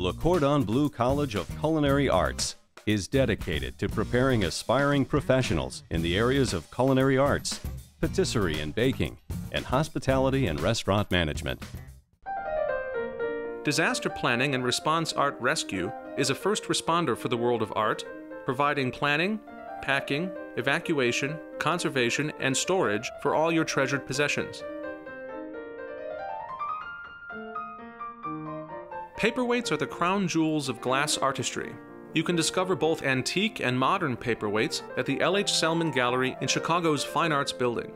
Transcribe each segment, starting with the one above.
Le Cordon Bleu College of Culinary Arts is dedicated to preparing aspiring professionals in the areas of culinary arts, patisserie and baking, and hospitality and restaurant management. Disaster Planning and Response Art Rescue is a first responder for the world of art, providing planning, packing, evacuation, conservation, and storage for all your treasured possessions. Paperweights are the crown jewels of glass artistry. You can discover both antique and modern paperweights at the L.H. Selman Gallery in Chicago's Fine Arts Building.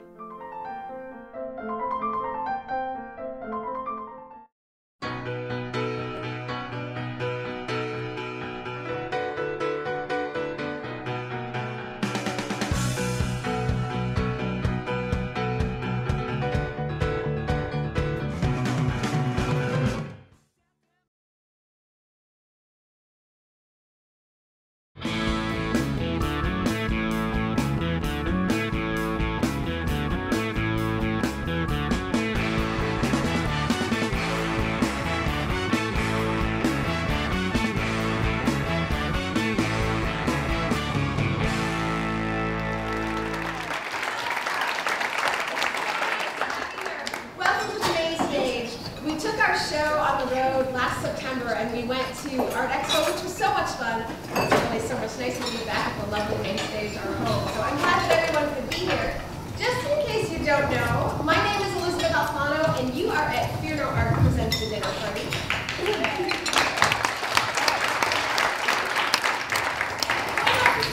My name is Elysabeth Alfano, and you are at Fear No Art Presents the Dinner Party.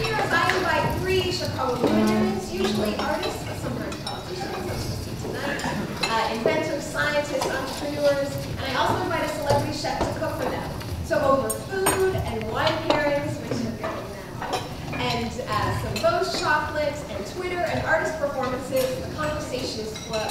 Here as I invite 3 Chicago luminaries, usually artists, but sometimes politicians, as we'll see tonight, inventors, scientists, entrepreneurs, and I also invite a celebrity chef to cook for them. So over food and wine pairings, which are going now, and some Bose chocolates and Twitter and artist performances, the conversations flow.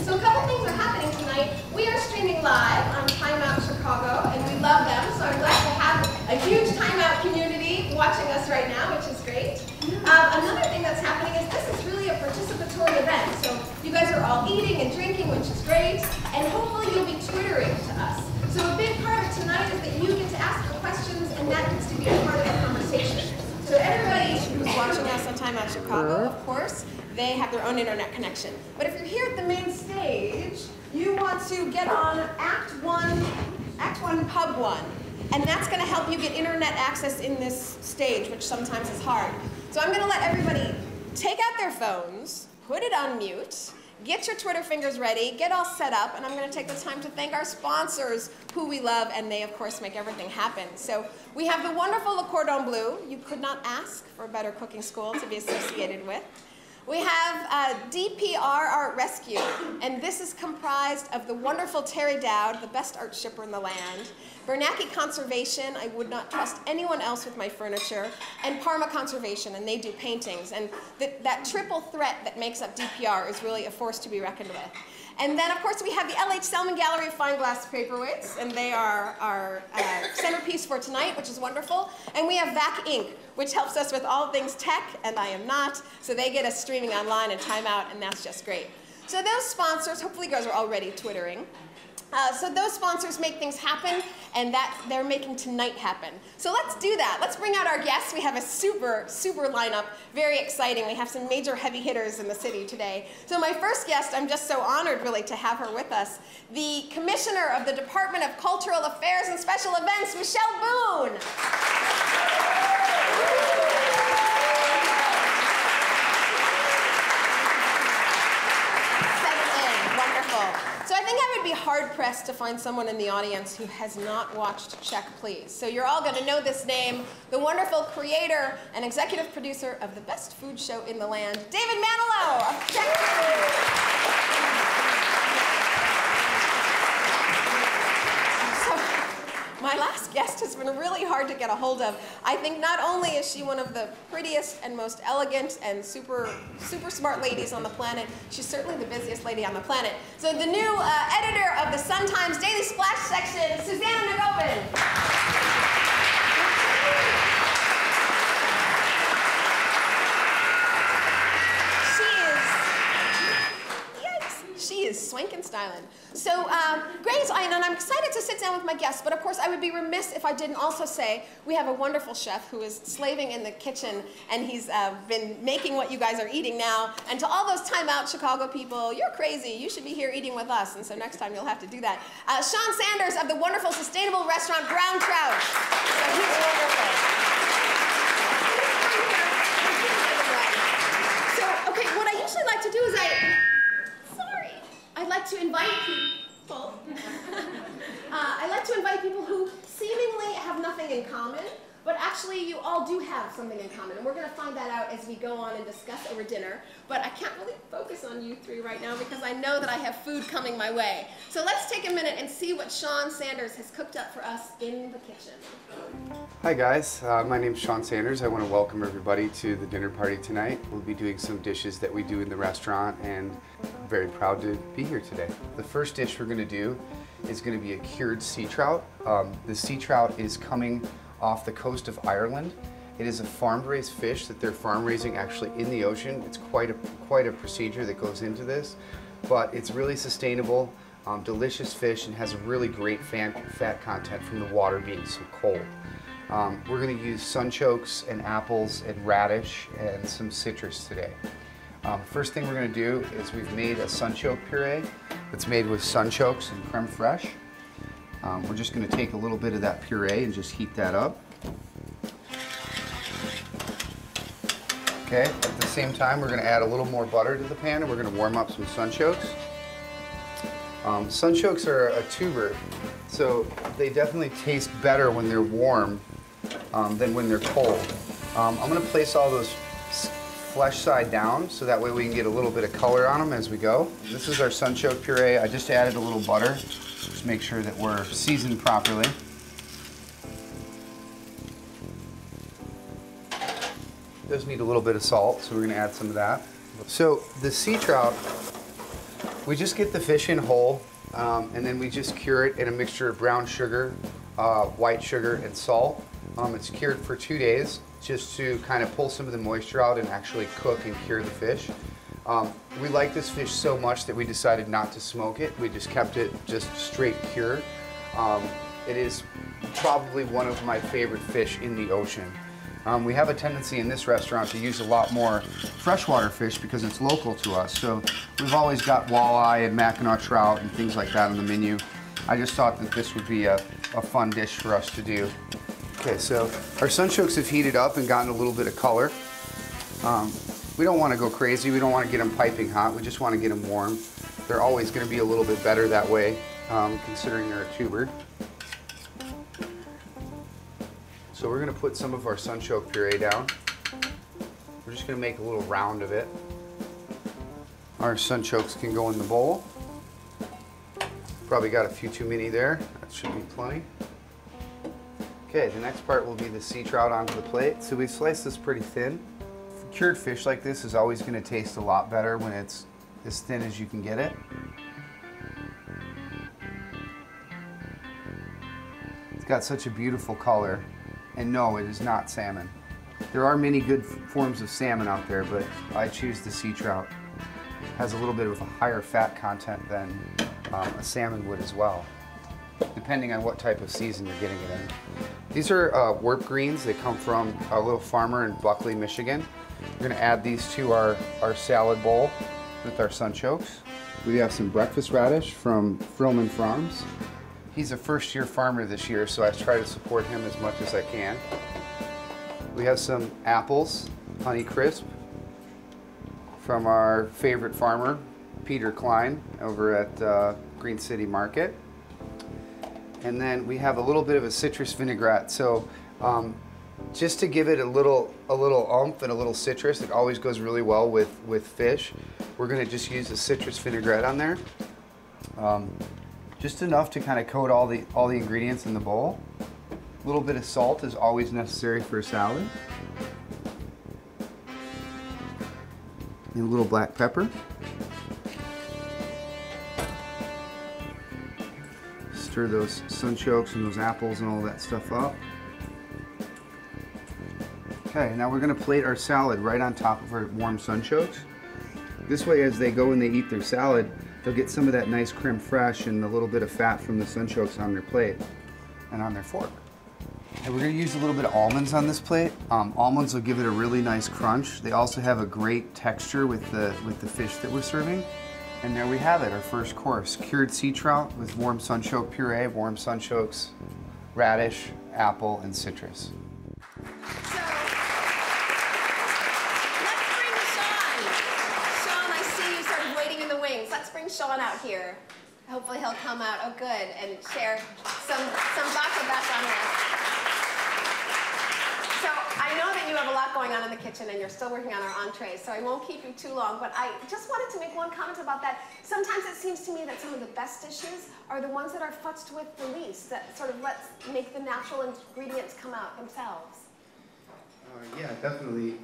So a couple things are happening tonight. We are streaming live on Time Out Chicago, and we love them. So I'm glad to have a huge Time Out community watching us right now, which is great. Another thing that's happening is this is really a participatory event. So you guys are all eating and drinking, which is great, and hopefully you'll be Twittering to us. So a big part of tonight is that you get to ask the questions, and that gets to be a part of the conversation. So everybody who's watching us on Time Out Chicago, of course, they have their own internet connection. But if you're here at the main stage, you want to get on Act 1, Pub 1. And that's going to help you get internet access in this stage, which sometimes is hard. So I'm going to let everybody take out their phones, put it on mute, get your Twitter fingers ready, get all set up, and I'm going to take the time to thank our sponsors, who we love, and they, of course, make everything happen. So we have the wonderful Le Cordon Bleu. You could not ask for a better cooking school to be associated with. We have DPR Art Rescue, and this is comprised of the wonderful Terry Dowd, the best art shipper in the land, Bernanke Conservation, I would not trust anyone else with my furniture, and Parma Conservation, and they do paintings. And that triple threat that makes up DPR is really a force to be reckoned with. And then, of course, we have the L.H. Selman Gallery of Fine Glass Paperweights, and they are our centerpiece for tonight, which is wonderful. And we have VAC Inc., which helps us with all things tech, and I am not, so they get us streaming online and Time Out, and that's just great. So those sponsors, hopefully you guys are already Twittering. So those sponsors make things happen, and they're making tonight happen. So let's do that. Let's bring out our guests. We have a super, super lineup, very exciting. We have some major heavy hitters in the city today. So my first guest, I'm just so honored, really, to have her with us, the Commissioner of the Department of Cultural Affairs and Special Events, Michelle Boone. So I think I would be hard-pressed to find someone in the audience who has not watched Check Please. So you're all going to know this name, the wonderful creator and executive producer of the best food show in the land, David Manilow of Check Please. My last guest has been really hard to get a hold of. I think not only is she one of the prettiest and most elegant and super, super smart ladies on the planet, she's certainly the busiest lady on the planet. So the new editor of the Sun-Times Daily Splash section, Susanna Negovan. She is swank and styling. So Great, and I'm excited to sit down with my guests, but of course I would be remiss if I didn't also say we have a wonderful chef who is slaving in the kitchen, and he's been making what you guys are eating now. And to all those Time Out Chicago people, you're crazy. You should be here eating with us, and so next time you'll have to do that. Sean Sanders of the wonderful sustainable restaurant Brown Trout. So he's wonderful. So, okay, what I usually like to do is I'd like to invite people. I like to invite people who seemingly have nothing in common, but actually you all do have something in common. And we're going to find that out as we go on and discuss over dinner. But I can't really focus on you three right now because I know that I have food coming my way. So let's take a minute and see what Sean Sanders has cooked up for us in the kitchen. Hi guys, my name's Sean Sanders. I want to welcome everybody to the dinner party tonight. We'll be doing some dishes that we do in the restaurant, and I'm very proud to be here today. The first dish we're going to do is going to be a cured sea trout. The sea trout is coming off the coast of Ireland. It is a farm-raised fish that they're farm-raising actually in the ocean. It's quite a procedure that goes into this, but it's really sustainable, delicious fish, and has a really great fat content from the water being so cold. We're going to use sunchokes and apples and radish and some citrus today. First thing we're going to do is we've made a sunchoke puree that's made with sunchokes and creme fraiche. We're just going to take a little bit of that puree and just heat that up. Okay, at the same time we're going to add a little more butter to the pan, and we're going to warm up some sunchokes. Sunchokes are a tuber, so they definitely taste better when they're warm than when they're cold. I'm going to place all those flesh side down so that way we can get a little bit of color on them as we go. This is our sunchoke puree. I just added a little butter to make sure that we're seasoned properly. It does need a little bit of salt, so we're going to add some of that. So the sea trout, we just get the fish in whole, and then we just cure it in a mixture of brown sugar, white sugar, and salt. It's cured for 2 days just to kind of pull some of the moisture out and actually cook and cure the fish. We like this fish so much that we decided not to smoke it. We just kept it just straight cured. It is probably one of my favorite fish in the ocean. We have a tendency in this restaurant to use a lot more freshwater fish because it's local to us. So we've always got walleye and Mackinaw trout and things like that on the menu. I just thought that this would be a fun dish for us to do. Okay, so our sunchokes have heated up and gotten a little bit of color. We don't want to go crazy. We don't want to get them piping hot. We just want to get them warm. They're always going to be a little bit better that way, considering they're a tuber. So we're going to put some of our sunchoke puree down. We're just going to make a little round of it. Our sunchokes can go in the bowl. Probably got a few too many there. That should be plenty. Okay, the next part will be the sea trout onto the plate. So we've sliced this pretty thin. Cured fish like this is always going to taste a lot better when it's as thin as you can get it. It's got such a beautiful color. And no, it is not salmon. There are many good forms of salmon out there, but I choose the sea trout. It has a little bit of a higher fat content than a salmon would as well, depending on what type of season you're getting it in. These are warp greens. They come from a little farmer in Buckley, Michigan. We're going to add these to our salad bowl with our sunchokes. We have some breakfast radish from Frillman Farms. He's a first-year farmer this year, so I try to support him as much as I can. We have some apples, Honey Crisp, from our favorite farmer, Peter Klein, over at Green City Market. And then we have a little bit of a citrus vinaigrette. So just to give it a little oomph and a little citrus, it always goes really well with fish. We're going to just use a citrus vinaigrette on there. Just enough to kind of coat all the ingredients in the bowl. A little bit of salt is always necessary for a salad. And a little black pepper. Stir those sunchokes and those apples and all that stuff up. Okay, now we're going to plate our salad right on top of our warm sunchokes. This way, as they go and they eat their salad, they'll get some of that nice creme fraiche and a little bit of fat from the sunchokes on their plate and on their fork. And we're going to use a little bit of almonds on this plate. Almonds will give it a really nice crunch. They also have a great texture with the fish that we're serving. And there we have it, our first course. Cured sea trout with warm sunchoke puree, warm sunchokes, radish, apple, and citrus. So, let's bring Sean. Sean, I see you sort of waiting in the wings. Let's bring Sean out here. Hopefully he'll come out, oh good, and share some vodka back on this. So I know that you have a lot going on in the kitchen and you're still working on our entrees, so I won't keep you too long, but I just wanted to make one comment about that. Sometimes it seems to me that some of the best dishes are the ones that are futzed with the least, that sort of make the natural ingredients come out themselves. Yeah, definitely.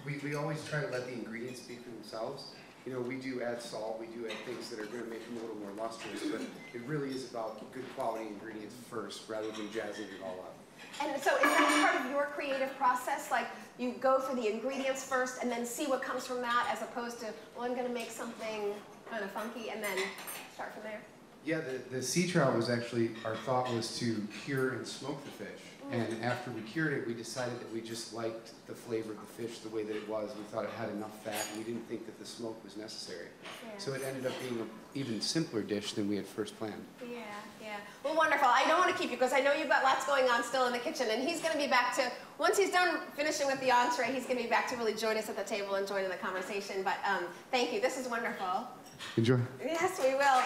We always try to let the ingredients speak for themselves. You know, we do add salt, we do add things that are going to make them a little more lustrous, but it really is about good quality ingredients first rather than jazzing it all up. And so is that part of your creative process? Like you go for the ingredients first and then see what comes from that as opposed to, well, I'm going to make something kind of funky and then start from there? Yeah, the sea trout was actually, our thought was to cure and smoke the fish. And after we cured it, we decided that we just liked the flavor of the fish the way that it was. We thought it had enough fat, and we didn't think that the smoke was necessary. Yeah. So it ended up being an even simpler dish than we had first planned. Yeah, yeah. Well, wonderful. I don't want to keep you because I know you've got lots going on still in the kitchen, and he's going to be back to, once he's done finishing with the entree, he's going to be back to really join us at the table and join in the conversation. But thank you. This is wonderful. Enjoy. Yes, we will.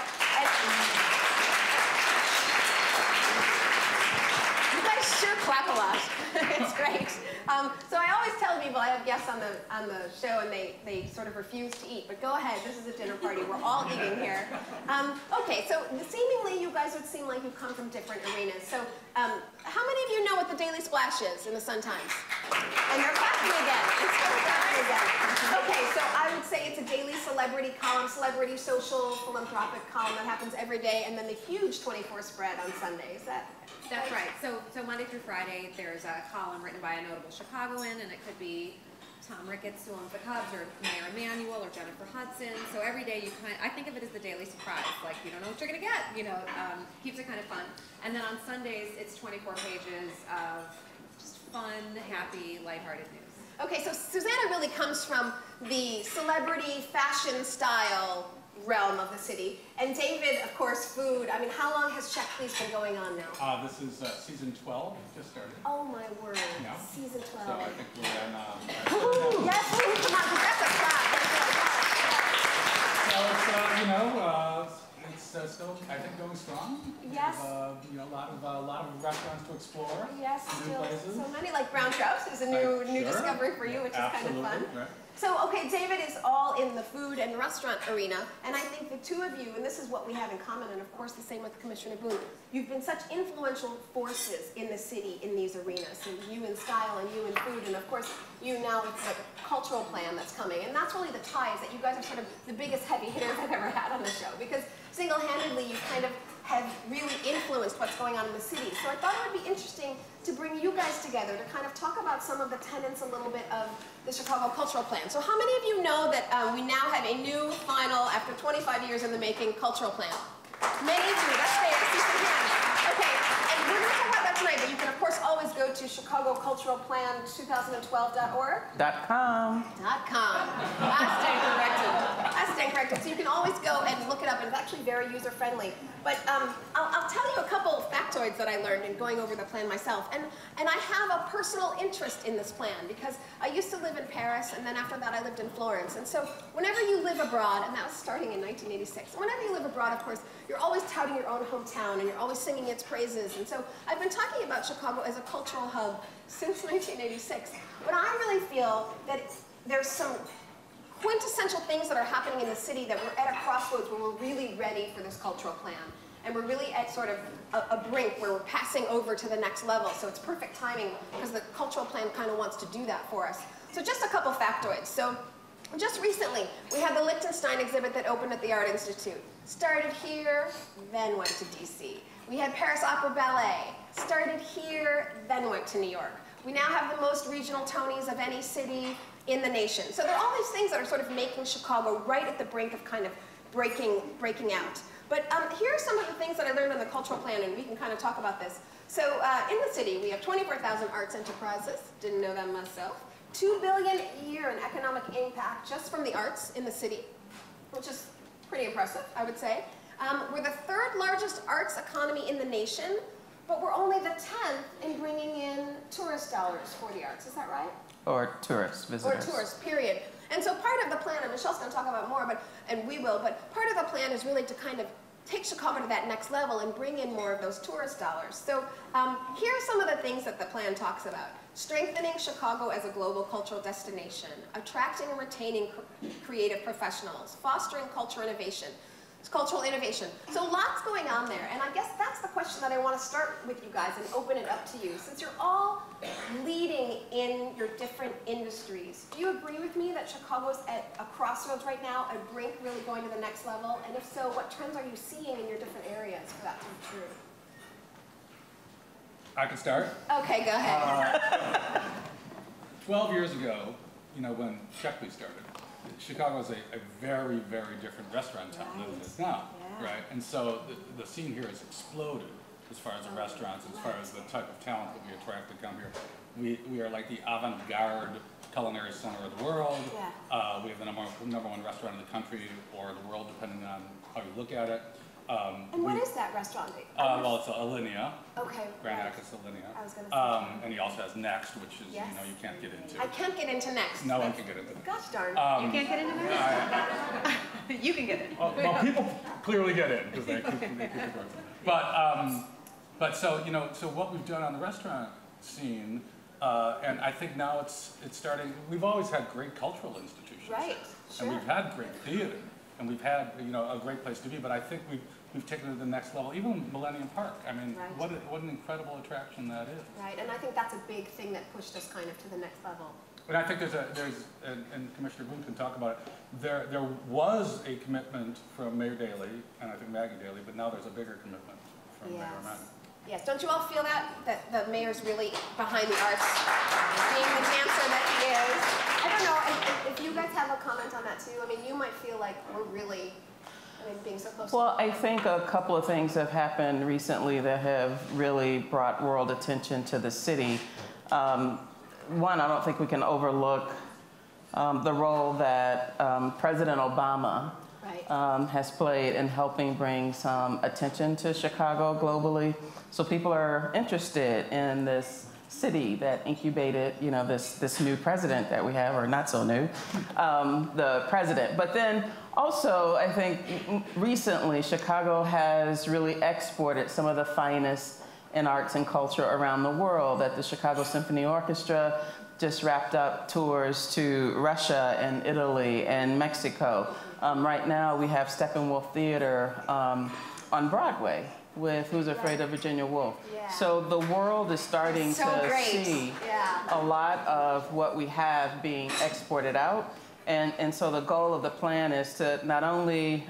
Sure clap a lot. It's great. So I always tell people, I have guests on the show and they sort of refuse to eat, but go ahead, this is a dinner party, we're all eating here. Okay, so seemingly you guys would seem like you come from different arenas. So how many of you know what the Daily Splash is in the Sun-Times? And they're clapping again. It's still clapping again. Okay, so I would say it's a daily celebrity column, celebrity social philanthropic column that happens every day, and then the huge 24 spread on Sundays. That's right. So Monday through Friday, there's a column written by a notable Chicagoan, and it could be Tom Ricketts, who owns the Cubs, or Mayor Emanuel, or Jennifer Hudson. So every day I think of it as the daily surprise. Like, you don't know what you're going to get, keeps it kind of fun. And then on Sundays, it's 24 pages of just fun, happy, lighthearted news. Okay, so Susanna really comes from the celebrity fashion style realm of the city. And David, of course, food. I mean, how long has Check Please been going on now? This is season 12, just started. Oh my word, yeah. Season 12. So I think we're in... yes, please, come on, because that's a clap. So it's still, I think, going strong. Yes. A lot of restaurants to explore. Yes, new still places. So many, like Brown Trout's is a new discovery for you, which Absolutely. is kind of fun. Right. So, okay, David is all in the food and restaurant arena, and I think the two of you, and this is what we have in common, and of course the same with Commissioner Boone, you've been such influential forces in the city in these arenas, and you in style and you in food, and of course you now with the cultural plan that's coming, and that's really the tie, is that you guys are sort of the biggest heavy hitters I've ever had on the show, because single-handedly you kind of have really influenced what's going on in the city. So I thought it would be interesting to bring you guys together to kind of talk about some of the tenets a little bit of the Chicago Cultural Plan. So how many of you know that we now have a new, final, after 25 years in the making, cultural plan? Many of you, that's great, I see some hands. Okay, and we're going to talk about that tonight, but you can of course always go to ChicagoCulturalPlan2012.org. .com. That's stand corrected. So you can always go and look it up, and it's actually very user-friendly. But I'll tell you a couple of factoids that I learned in going over the plan myself. And I have a personal interest in this plan because I used to live in Paris, and then after that I lived in Florence. And so whenever you live abroad, and that was starting in 1986, whenever you live abroad, of course, you're always touting your own hometown, and you're always singing its praises. And so I've been talking about Chicago as a cultural hub since 1986. But I really feel that there's some quintessential things that are happening in the city that we're at a crossroads where we're really ready for this cultural plan. And we're really at sort of a brink where we're passing over to the next level. So it's perfect timing because the cultural plan kind of wants to do that for us. So just a couple factoids. So just recently, we had the Liechtenstein exhibit that opened at the Art Institute. Started here, then went to DC. We had Paris Opera Ballet. Started here, then went to New York. We now have the most regional Tonys of any city in the nation. So there are all these things that are sort of making Chicago right at the brink of kind of breaking out. But here are some of the things that I learned on the cultural plan, and we can kind of talk about this. So in the city, we have 24,000 arts enterprises. Didn't know that myself. $2 billion a year in economic impact just from the arts in the city, which is pretty impressive, I would say. We're the 3rd largest arts economy in the nation, but we're only the 10th in bringing in tourist dollars for the arts. Is that right? Or tourists, visitors. Or tourists, period. And so part of the plan, and Michelle's going to talk about more, and we will, but part of the plan is really to kind of take Chicago to that next level and bring in more of those tourist dollars. So here are some of the things that the plan talks about. Strengthening Chicago as a global cultural destination, attracting and retaining creative professionals, fostering cultural innovation. So lots going on there, and I guess that's the question that I want to start with you guys and open it up to you. Since you're all leading in your different industries, do you agree with me that Chicago's at a crossroads right now, a brink really going to the next level? And if so, what trends are you seeing in your different areas for that to be true? I can start. Okay, go ahead. 12 years ago, you know, when Sheckley started, Chicago was a very, very different restaurant town than it is now, right? And so the scene here has exploded as far as the restaurants, as far as the type of talent that we attract to come here. We are like the avant-garde culinary center of the world. We have the number 1 restaurant in the country or the world, depending on how you look at it. And what is that restaurant? Well, it's Alinea. Okay. Grand Acus Alinea. I was going to say. And he also has Next, which is, you know, you can't get into. I can't get into Next. No one can get into. Gosh darn. You can't get into Next? You can get in. Well, people clearly get in because they keep it going. But so, you know, so what we've done on the restaurant scene, and I think now it's starting. We've always had great cultural institutions. Right. Sure. And we've had great theater, and we've had, you know, a great place to be. But I think we've taken it to the next level. Even Millennium Park. I mean, what an incredible attraction that is. Right, and I think that's a big thing that pushed us kind of to the next level. And I think and Commissioner Boone can talk about it. There was a commitment from Mayor Daley and I think Maggie Daley, but now there's a bigger commitment from Mayor Mann. Yes, don't you all feel that the mayor's really behind the arts, being the dancer that he is? I don't know if you guys have a comment on that too. I mean, you might feel like we're really, being so close. Well, I think a couple of things have happened recently that have really brought world attention to the city. One, I don't think we can overlook the role that President Obama has played in helping bring some attention to Chicago globally. So people are interested in this city that incubated, you know, this new president that we have, or not so new, the president. But then also, I think recently Chicago has really exported some of the finest in arts and culture around the world. That the Chicago Symphony Orchestra just wrapped up tours to Russia and Italy and Mexico. Right now we have Steppenwolf Theater on Broadway with Who's Afraid of Virginia Woolf. So the world is starting to see a lot of what we have being exported out. And so the goal of the plan is to not only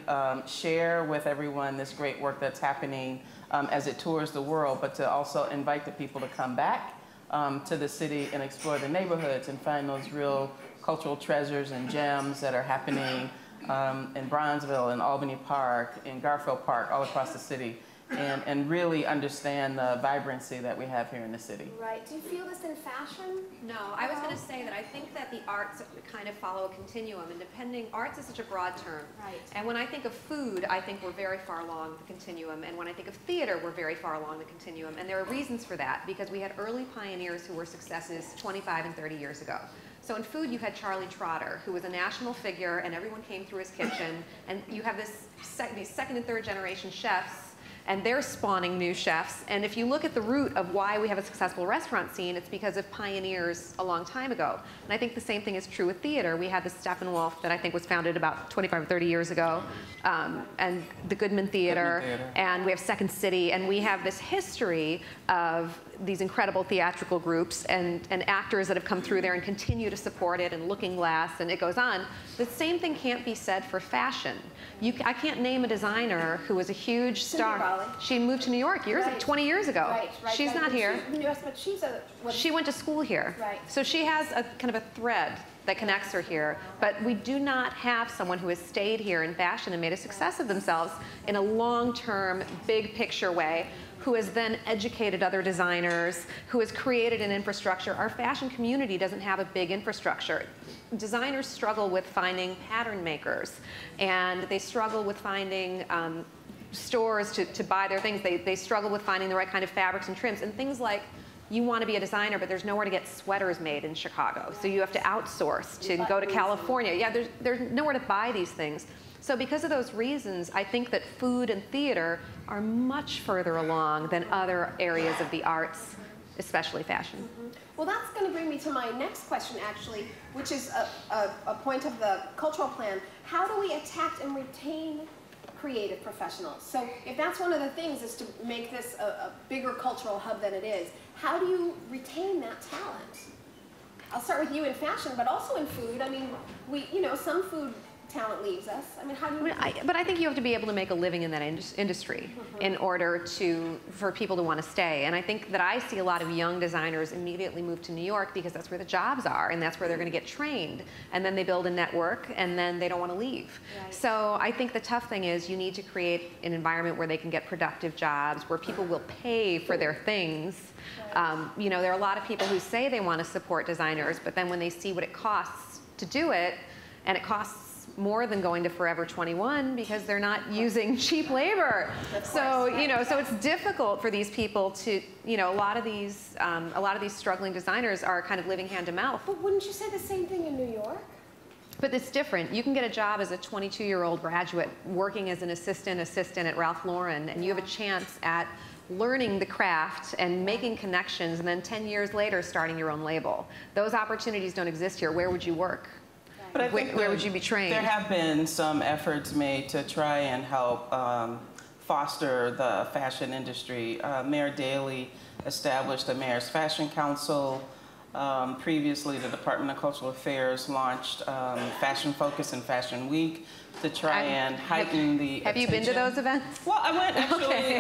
share with everyone this great work that's happening as it tours the world, but to also invite the people to come back to the city and explore the neighborhoods and find those real cultural treasures and gems that are happening in Bronzeville, in Albany Park, in Garfield Park, all across the city. And really understand the vibrancy that we have here in the city. Right. Do you feel this in fashion? No, I was going to say that I think that the arts kind of follow a continuum, and arts is such a broad term. Right. And when I think of food, I think we're very far along the continuum, and when I think of theater, we're very far along the continuum. And there are reasons for that, because we had early pioneers who were successes 25 and 30 years ago. So in food, you had Charlie Trotter, who was a national figure, and everyone came through his kitchen, and you have these second and third generation chefs, and they're spawning new chefs. And if you look at the root of why we have a successful restaurant scene, it's because of pioneers a long time ago. And I think the same thing is true with theater. We had the Steppenwolf that I think was founded about 25 or 30 years ago, and the Goodman Theater, and we have Second City, and we have this history of these incredible theatrical groups and actors that have come through there and continue to support it, and Looking Glass, and it goes on. The same thing can't be said for fashion. I can't name a designer who was a huge star. Valley. She moved to New York 20 years ago. Right. She's not here. Yes, but she's a... She went to school here. Right. So she has a kind of a thread that connects her here. But we do not have someone who has stayed here in fashion and made a success of themselves in a long-term, big picture way, who has then educated other designers, who has created an infrastructure. Our fashion community doesn't have a big infrastructure. Designers struggle with finding pattern makers, and they struggle with finding stores to buy their things. They struggle with finding the right kind of fabrics and trims, and things like, you want to be a designer, but there's nowhere to get sweaters made in Chicago, so you have to outsource to go to California. Yeah, there's nowhere to buy these things. So because of those reasons, I think that food and theater are much further along than other areas of the arts, especially fashion. Well, that's going to bring me to my next question, actually, which is a point of the cultural plan. How do we attract and retain creative professionals? So if that's one of the things, is to make this a bigger cultural hub than it is, how do you retain that talent? I'll start with you in fashion, but also in food. I mean, some food talent leaves us. I mean, how do you... But I think you have to be able to make a living in that industry in order for people to want to stay. And I think that I see a lot of young designers immediately move to New York because that's where the jobs are and that's where they're going to get trained. And then they build a network and then they don't want to leave. Right. So I think the tough thing is you need to create an environment where they can get productive jobs, where people will pay for their things. There are a lot of people who say they want to support designers, but then when they see what it costs to do it, and it costs more than going to Forever 21 because they're not using cheap labor. So so it's difficult for these people to, a lot of these struggling designers are kind of living hand to mouth. But wouldn't you say the same thing in New York? But it's different. You can get a job as a 22-year-old graduate working as an assistant at Ralph Lauren, and you have a chance at learning the craft and making connections, and then 10 years later starting your own label. Those opportunities don't exist here. Where would you work? But I think where would you be trained? There have been some efforts made to try and help foster the fashion industry. Mayor Daley established the Mayor's Fashion Council. Previously, the Department of Cultural Affairs launched Fashion Focus and Fashion Week to try and heighten the Have you been to those events? Well, I went actually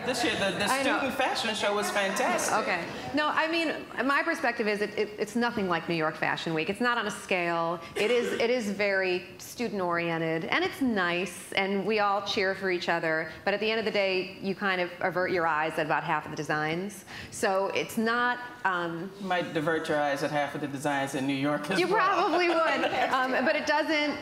this year. The student fashion show was fantastic. Okay. No, I mean, my perspective is it's nothing like New York Fashion Week. It's not on a scale. It is very student-oriented, and it's nice, and we all cheer for each other. But at the end of the day, you kind of avert your eyes at about half of the designs. So it's not... You might divert your eyes at half of the designs in New York as well. You probably would. But it doesn't...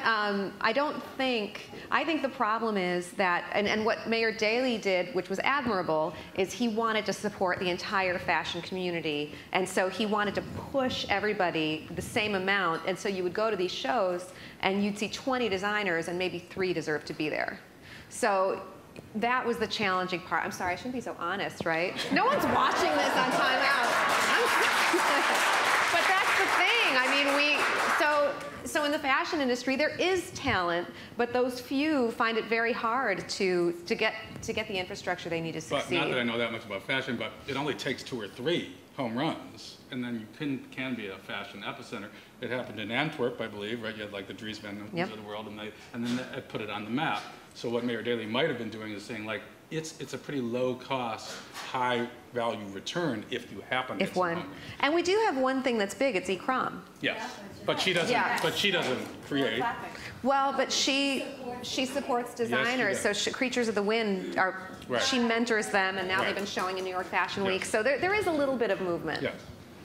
I think the problem is that, and what Mayor Daley did, which was admirable, is he wanted to support the entire fashion community. And so he wanted to push everybody the same amount. And so you would go to these shows and you'd see 20 designers and maybe 3 deserved to be there. So that was the challenging part. I'm sorry, I shouldn't be so honest, right? No one's watching this on Time Out. But that's the thing. I mean, so in the fashion industry, there is talent, but those few find it very hard to get the infrastructure they need to succeed. But not that I know that much about fashion, but it only takes 2 or 3 home runs, and then you can be a fashion epicenter. It happened in Antwerp, I believe, right? You had like the Dries Van Nootens of the world, and then it put it on the map. So what Mayor Daley might have been doing is saying, like, it's a pretty low-cost, high-value return if you happen to get some home runs. And we do have one thing that's big. It's e-crom. Yes, but she doesn't. Yeah. But she doesn't create. Well, but she supports designers. Yes, so Creatures of the Wind are. Right. She mentors them, and now they've been showing in New York Fashion Week. So there is a little bit of movement. Yes.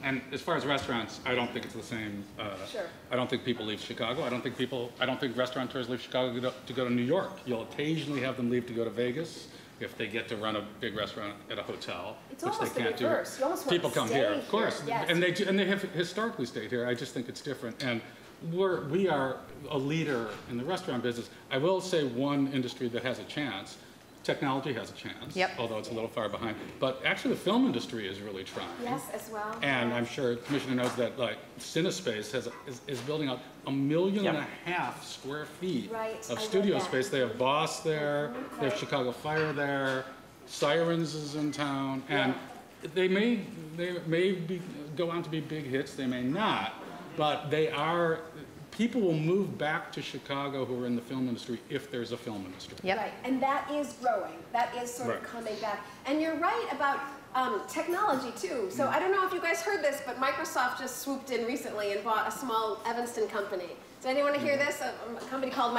And as far as restaurants, I don't think it's the same. Sure. I don't think people leave Chicago. I don't think restaurateurs leave Chicago to go to New York. You'll occasionally have them leave to go to Vegas if they get to run a big restaurant at a hotel, it's which almost they can't the reverse. do. You almost People want to come stay here, of course, yes. and they have historically stayed here. I just think it's different, and we are a leader in the restaurant business. I will say one industry that has a chance. Technology has a chance, although it's a little far behind. But actually, the film industry is really trying. Yes, as well. And I'm sure the Commissioner knows that, like, CineSpace is building out 1.5 million square feet of studio space. They have Boss there. They have Chicago Fire there. Sirens is in town, and they may go on to be big hits. They may not, but they are. people will move back to Chicago who are in the film industry if there's a film industry. Yep. Right, and that is growing. That is sort of coming back. And you're right about technology too. So I don't know if you guys heard this, but Microsoft just swooped in recently and bought a small Evanston company. Does anyone want to hear this? A company called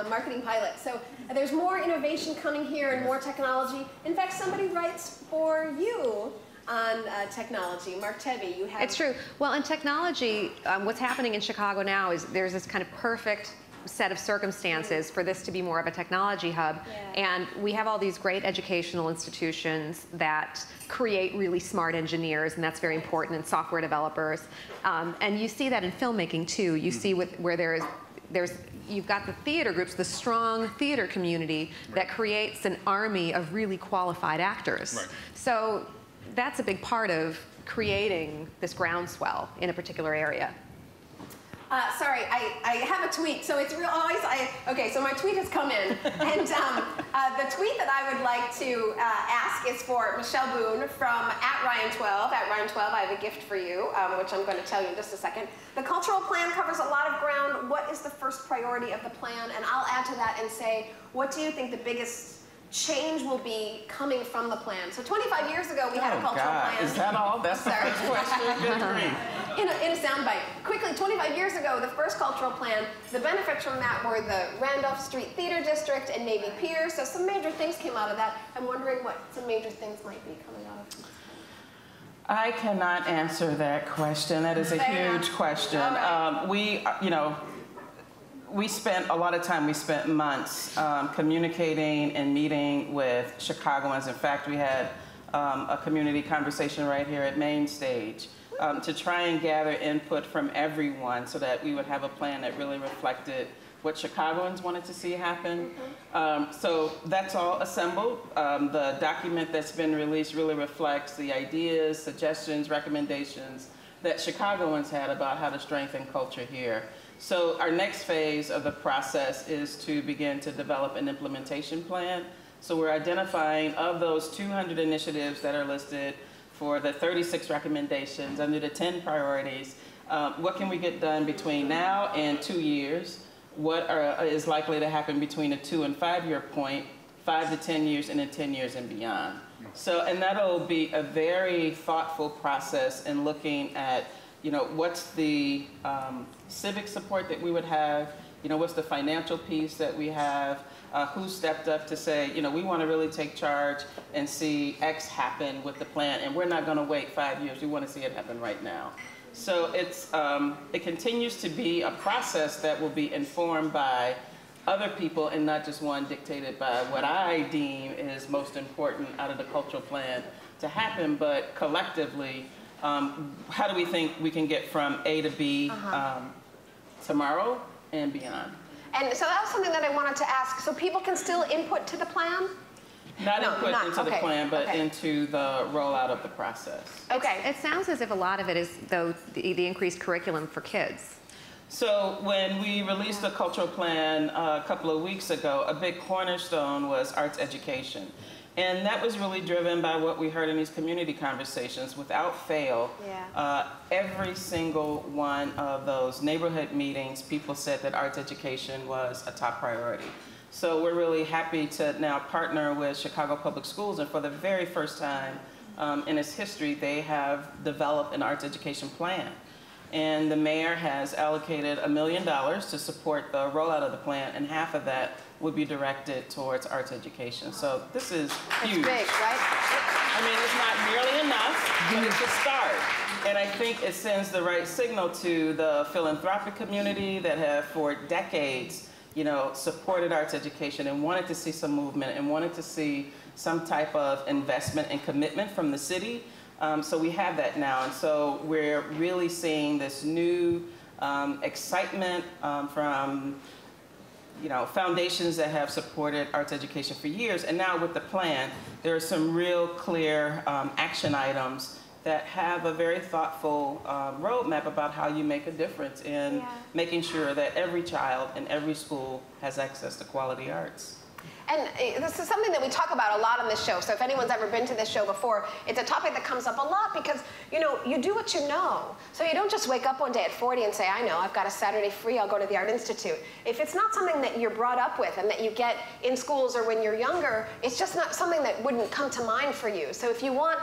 Marketing Pilot. So there's more innovation coming here and more technology. In fact, somebody writes for you on technology. Mark Tebby, you have... It's true. Well, in technology, what's happening in Chicago now is there's this kind of perfect set of circumstances for this to be more of a technology hub. And we have all these great educational institutions that create really smart engineers, and that's very important, and software developers. And you see that in filmmaking too. You see where you've got the theater groups, the strong theater community that creates an army of really qualified actors. Right. So that's a big part of creating this groundswell in a particular area. Sorry, I have a tweet, so it's real always, okay, so my tweet has come in, and the tweet that I would like to ask is for Michelle Boone from @Ryan12. @Ryan12, I have a gift for you, which I'm going to tell you in just a second. The cultural plan covers a lot of ground. What is the first priority of the plan? And I'll add to that and say, what do you think the biggest change will be coming from the plan? So 25 years ago, we had a cultural plan. Is that all? That's the first question? Good grief. In a soundbite. Quickly, 25 years ago, the first cultural plan, the benefits from that were the Randolph Street Theater District and Navy Pier. So some major things came out of that. I'm wondering what some major things might be coming out of it. I cannot answer that question. That is a huge question. We spent a lot of time, we spent months communicating and meeting with Chicagoans. In fact, we had a community conversation right here at Main Stage to try and gather input from everyone so that we would have a plan that really reflected what Chicagoans wanted to see happen. So that's all assembled. The document that's been released really reflects the ideas, suggestions, recommendations that Chicagoans had about how to strengthen culture here. So our next phase of the process is to begin to develop an implementation plan. So we're identifying, of those 200 initiatives that are listed for the 36 recommendations under the 10 priorities, what can we get done between now and 2 years? What is likely to happen between a 2 and 5 year point, 5 to 10 years, and then 10 years and beyond. So, and that'll be a very thoughtful process in looking at, what's the civic support that we would have, what's the financial piece that we have, who stepped up to say, we want to really take charge and see X happen with the plan, and we're not going to wait 5 years. We want to see it happen right now. So it continues to be a process that will be informed by other people and not just one dictated by what I deem is most important out of the cultural plan to happen, but collectively, how do we think we can get from A to B tomorrow and beyond? And so that was something that I wanted to ask. So people can still input to the plan? Not into the plan, but into the rollout of the process. Okay. It sounds as if a lot of it is, though, the increased curriculum for kids. So when we released the cultural plan a couple of weeks ago, a big cornerstone was arts education. And that was really driven by what we heard in these community conversations. Without fail, every single one of those neighborhood meetings, people said that arts education was a top priority. So we're really happy to now partner with Chicago Public Schools, and for the very first time in its history, they have developed an arts education plan. And the mayor has allocated $1 million to support the rollout of the plan, and half of that would be directed towards arts education. So this is huge. It's big, right? I mean, it's not nearly enough, but it's a start. And I think it sends the right signal to the philanthropic community that have for decades, supported arts education and wanted to see some movement and wanted to see some type of investment and commitment from the city. So we have that now, and so we're really seeing this new excitement from foundations that have supported arts education for years. And now with the plan, there are some real clear action items that have a very thoughtful roadmap about how you make a difference in making sure that every child in every school has access to quality arts. And this is something that we talk about a lot on this show. So if anyone's ever been to this show before, it's a topic that comes up a lot because, you know, you do what you know. So you don't just wake up one day at 40 and say, I know, I've got a Saturday free, I'll go to the Art Institute. If it's not something that you're brought up with and that you get in schools or when you're younger, it's just not something that wouldn't come to mind for you. So if you want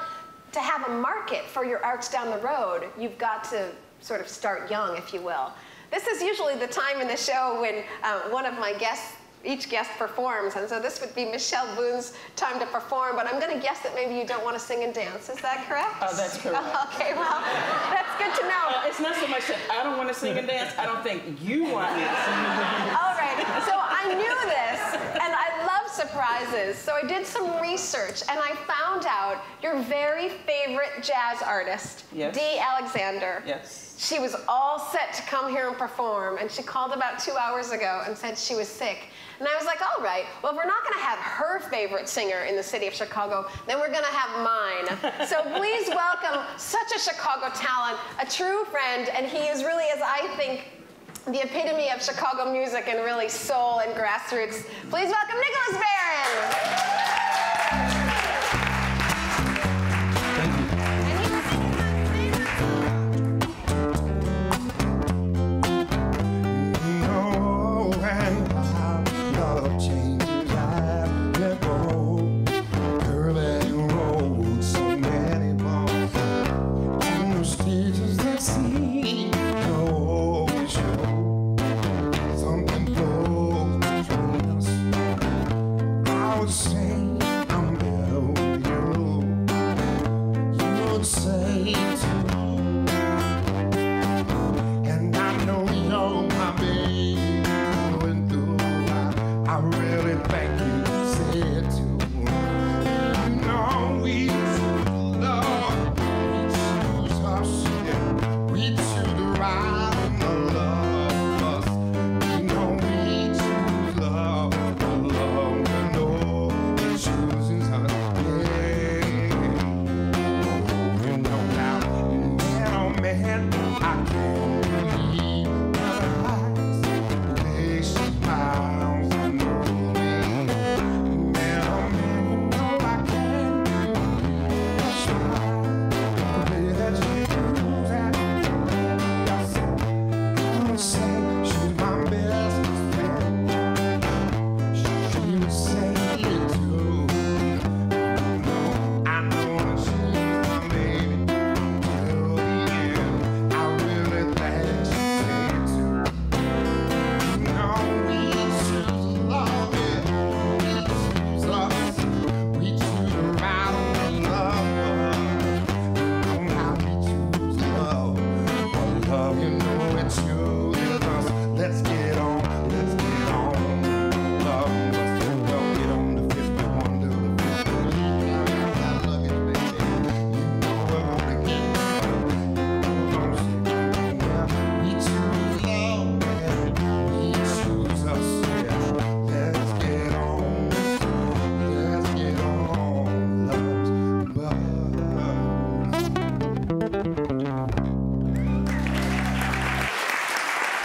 to have a market for your arts down the road, you've got to sort of start young, if you will. This is usually the time in the show when one of my guests, each guest performs, and so this would be Michelle Boone's time to perform, but I'm going to guess that maybe you don't want to sing and dance. Is that correct? Oh, that's correct. Okay, well, that's good to know. It's not so much that I don't want to sing and dance, I don't think you want me to sing and dance. All right, so I knew this, and I love surprises, so I did some research, and I found out your very favorite jazz artist, Yes. Dee Alexander. Yes. She was all set to come here and perform, and she called about 2 hours ago and said she was sick. And I was like, all right, well, if we're not going to have her favorite singer in the city of Chicago, then we're going to have mine. So please welcome such a Chicago talent, a true friend, and he is really, as I think, the epitome of Chicago music and really soul and grassroots. Please welcome Nicholas Barron.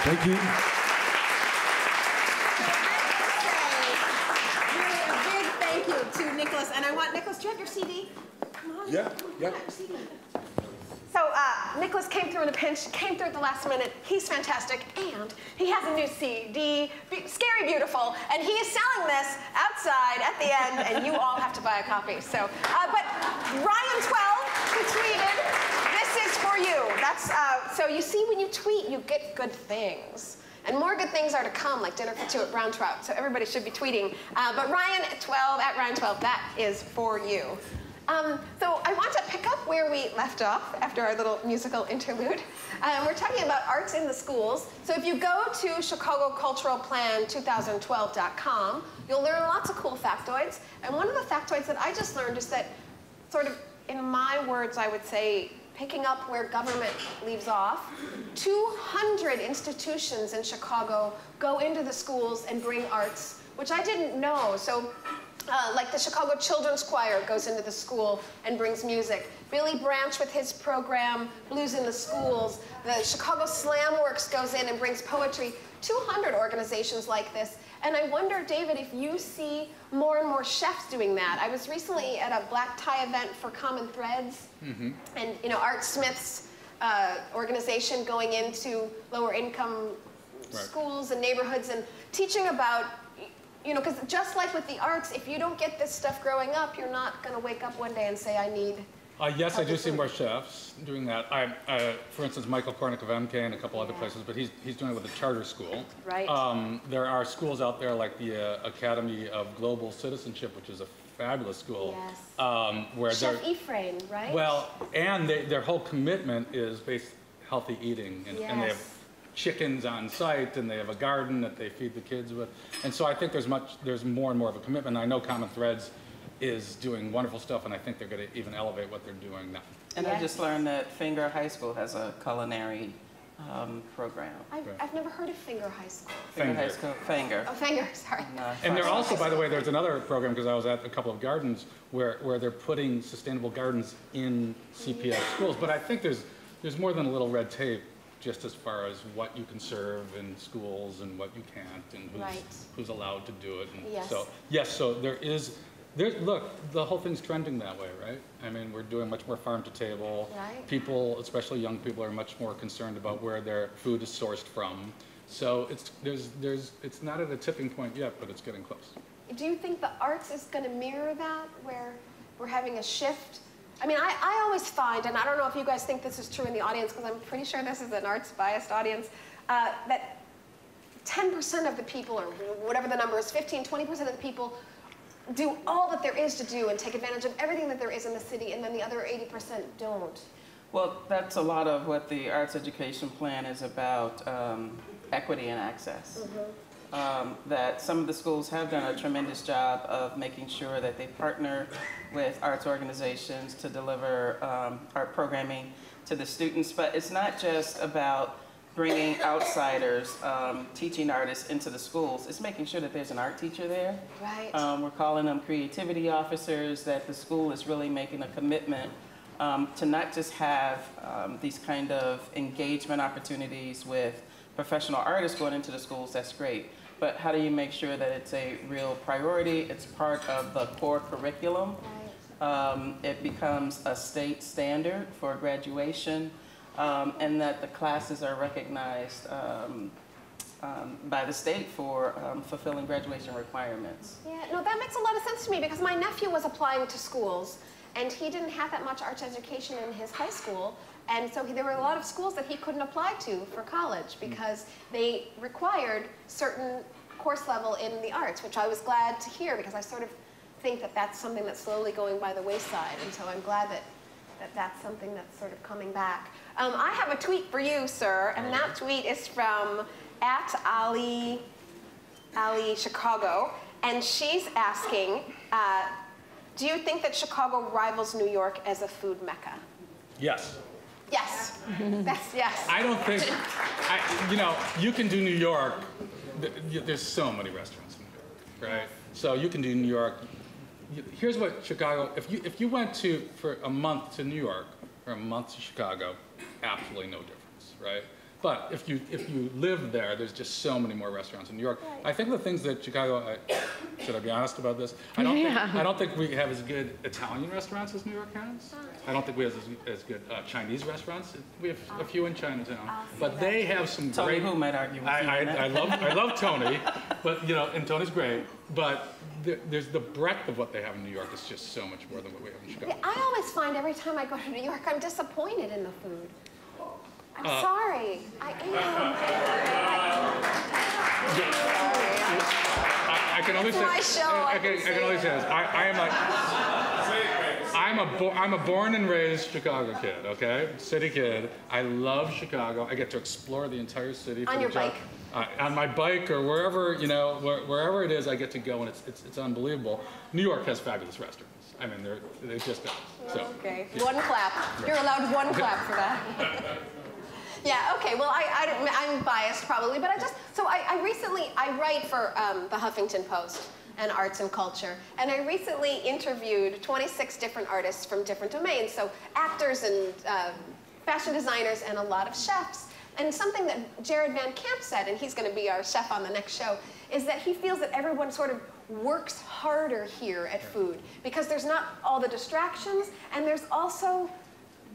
Thank you. So I have to say, really a big thank you to Nicholas. And I want, Nicholas, do you have your CD? Come on. Yeah, yeah. Your CD. So Nicholas came through in a pinch, came through at the last minute. He's fantastic, and he has a new CD, Scary Beautiful, and he is selling this outside at the end, and you all have to buy a copy. So, but Ryan12, who tweeted, "This is for you." That's so you see, when you tweet, you get good things. And more good things are to come, like dinner for two at Brown Trout. So everybody should be tweeting. But Ryan12, at Ryan12, that is for you. So I want to pick up where we left off after our little musical interlude. We're talking about arts in the schools. So if you go to ChicagoCulturalPlan2012.com, you'll learn lots of cool factoids. And one of the factoids that I just learned is that, sort of in my words, I would say, picking up where government leaves off, 200 institutions in Chicago go into the schools and bring arts, which I didn't know. So like the Chicago Children's Choir goes into the school and brings music. Billy Branch with his program, Blues in the Schools. The Chicago Slam Works goes in and brings poetry. 200 organizations like this. And I wonder, David, if you see more and more chefs doing that. I was recently at a black tie event for Common Threads, and Art Smith's organization going into lower income schools and neighborhoods and teaching about, because just like with the arts, if you don't get this stuff growing up, you're not going to wake up one day and say, I need yes, I do see more chefs doing that. For instance, Michael Kornick of MK and a couple other places, but he's doing it with a charter school. Right. There are schools out there like the Academy of Global Citizenship, which is a fabulous school. Yes. Where Chef Ephraim, right? Well, and their whole commitment is based healthy eating, and they have chickens on site, and they have a garden that they feed the kids with. And so I think there's more and more of a commitment. I know Common Threads is doing wonderful stuff, and I think they're going to even elevate what they're doing now. And I just learned that Finger High School has a culinary program. I've never heard of Finger High School. Finger High School. Finger. Oh, Finger, sorry. And they're also, by the way, there's another program, because I was at a couple of gardens, where they're putting sustainable gardens in CPS schools. But I think there's more than a little red tape, just as far as what you can serve in schools and what you can't, and who's allowed to do it. And so look, the whole thing's trending that way, right? I mean, we're doing much more farm to table. Right. People, especially young people, are much more concerned about where their food is sourced from. So it's not at a tipping point yet, but it's getting close. Do you think the arts is going to mirror that, where we're having a shift? I mean, I always find, and I don't know if you guys think this is true in the audience, because I'm pretty sure this is an arts-biased audience, that 10% of the people, or whatever the number is, 15, 20% of the people do all that there is to do and take advantage of everything that there is in the city, and then the other 80% don't. Well, that's a lot of what the arts education plan is about, equity and access. That some of the schools have done a tremendous job of making sure that they partner with arts organizations to deliver art programming to the students. But it's not just about bringing outsiders, teaching artists into the schools. It's making sure that there's an art teacher there. Right. We're calling them creativity officers, that the school is really making a commitment to not just have these kind of engagement opportunities with professional artists going into the schools. That's great. But how do you make sure that it's a real priority? It's part of the core curriculum. Right. It becomes a state standard for graduation. And that the classes are recognized by the state for fulfilling graduation requirements. Yeah, no, that makes a lot of sense to me, because my nephew was applying to schools, and he didn't have that much arts education in his high school, and so there were a lot of schools that he couldn't apply to for college because they required certain course level in the arts, which I was glad to hear, because I sort of think that that's something that's slowly going by the wayside, and so I'm glad that that's something that's sort of coming back. I have a tweet for you, sir, and that tweet is from @Ali Chicago, and she's asking, do you think that Chicago rivals New York as a food mecca? Yes. Yes. That's yes. I don't think, you can do New York. There's so many restaurants in New York, right? So you can do New York. Here's what Chicago, if you went for a month to New York or a month to Chicago, absolutely no difference, right? But if you live there, there's just so many more restaurants in New York. Right. I think the things that Chicago, should I be honest about this? I don't think we have as good Italian restaurants as New York has. I don't think we have as good Chinese restaurants. We have a few in Chinatown, but they have some Tony, great. who might argue with you I love Tony, but and Tony's great. But there's the breadth of what they have in New York is just so much more than what we have in Chicago. Yeah, I always find every time I go to New York, I'm disappointed in the food. I'm sorry. I am. I can only say. I can only say this. I'm a born and raised Chicago kid. Okay, city kid. I love Chicago. I get to explore the entire city. On your bike. On my bike or wherever wherever it is, I get to go, and it's unbelievable. New York has fabulous restaurants. I mean, it just does. So, okay, yeah. One clap. You're allowed one clap for that. Yeah, okay, well, I'm biased probably, but I write for the Huffington Post and arts and culture, and I recently interviewed 26 different artists from different domains, so actors and fashion designers and a lot of chefs, And something that Jared Van Camp said, and he's going to be our chef on the next show, is that he feels that everyone sort of works harder here at food because there's not all the distractions, and there's also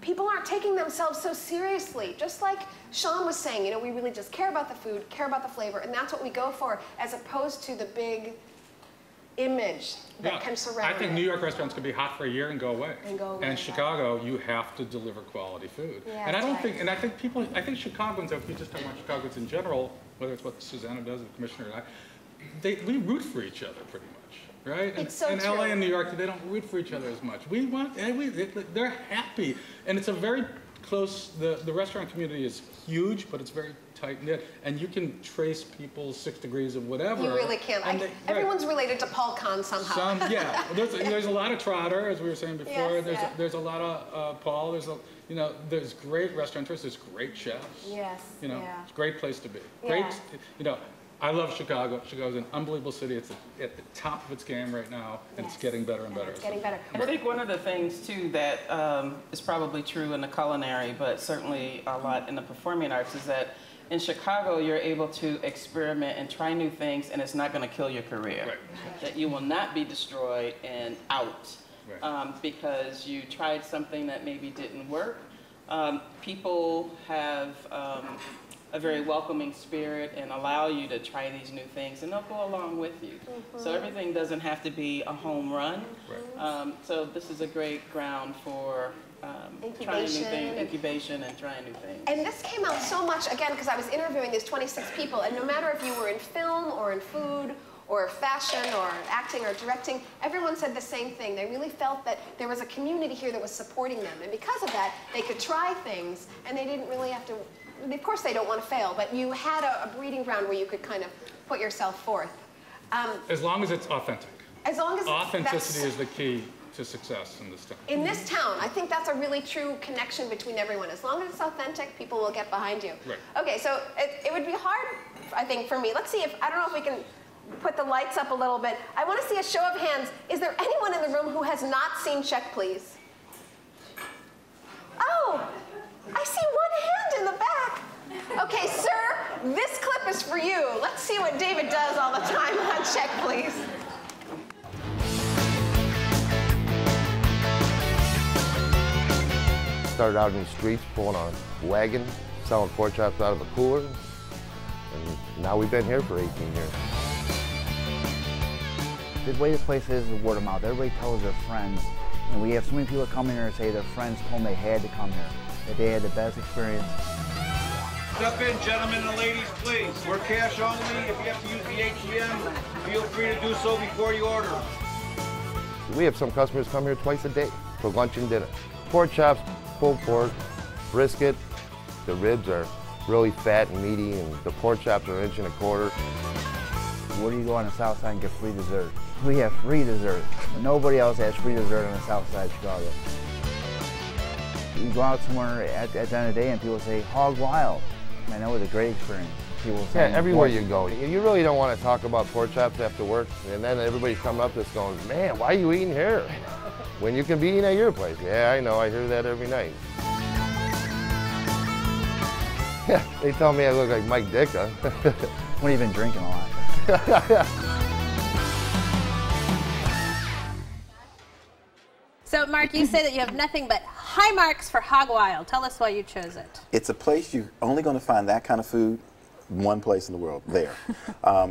people aren't taking themselves so seriously. Just like Sean was saying, you know, we really just care about the food, care about the flavor, and that's what we go for, as opposed to the big image that can surround it. I think New York restaurants could be hot for a year and go away. And Chicago, you have to deliver quality food. Yeah, and I don't think, and I think people, I think Chicagoans, if you just talk about Chicagoans in general, whether it's what Susanna does, the commissioner, and we root for each other pretty much, right? It's so in true. LA and New York, they don't root for each other as much. We want, they're happy, and it's a very close. The restaurant community is huge, but it's very tight-knit, and you can trace people's 6 degrees of whatever. You really can. Everyone's related to Paul Kahn somehow. Yeah. There's a lot of Trotter, as we were saying before. Yes, there's a lot of Paul. There's great restaurateurs. There's great chefs. Yes. It's a great place to be. Great. I love Chicago. Chicago's an unbelievable city. It's at the top of its game right now, and it's getting better and better. It's getting better. I think one of the things, too, that is probably true in the culinary, but certainly a lot in the performing arts, is that in Chicago, you're able to experiment and try new things, and it's not going to kill your career. Right. That you will not be destroyed and out because you tried something that maybe didn't work. People have a very welcoming spirit and allow you to try these new things, and they'll go along with you. So everything doesn't have to be a home run. So this is a great ground for trying new things, incubation and trying new things. And this came out so much, again, because I was interviewing these 26 people, and no matter if you were in film or in food or fashion or acting or directing, everyone said the same thing. They really felt that there was a community here that was supporting them, and because of that, they could try things, and they didn't really have to. Of course, they don't want to fail, but you had a breeding ground where you could kind of put yourself forth. As long as it's authentic. As long as authenticity is the key to success in this town. In this town, I think that's a really true connection between everyone. As long as it's authentic, people will get behind you. Right. Okay, so it would be hard, I think, for me. Let's see if, I don't know if we can put the lights up a little bit. I want to see a show of hands. Is there anyone in the room who has not seen Check Please? Oh, I see one hand in the back. Okay, sir, this clip is for you. Let's see what David does all the time on Check Please. Started out in the streets, pulling a wagon, selling pork chops out of a cooler, and now we've been here for 18 years. The way this place is word of mouth. Everybody tells their friends, and we have so many people that come in here and say their friends told them they had to come here, that they had the best experience. Step in, gentlemen and ladies, please. We're cash only. If you have to use the ATM, feel free to do so before you order. We have some customers come here twice a day for lunch and dinner. Pork chops, pulled pork, brisket. The ribs are really fat and meaty, and the pork chops are 1.25 inches. Where do you go on the south side and get free dessert? We have free dessert. Nobody else has free dessert on the south side of Chicago. You go out somewhere at the end of the day and people say, Hog Wild. Man, that was a great experience. People say, everywhere you go. You really don't want to talk about pork chops after work, and then everybody's coming up to us going, man, why are you eating here? When you can be eating at your place. Yeah, I know, I hear that every night. Yeah, they tell me I look like Mike Dicka. When you've been drinking a lot. So, Mark, you say that you have nothing but high marks for Hog Wild. Tell us why you chose it. It's a place you're only going to find that kind of food one place in the world, there.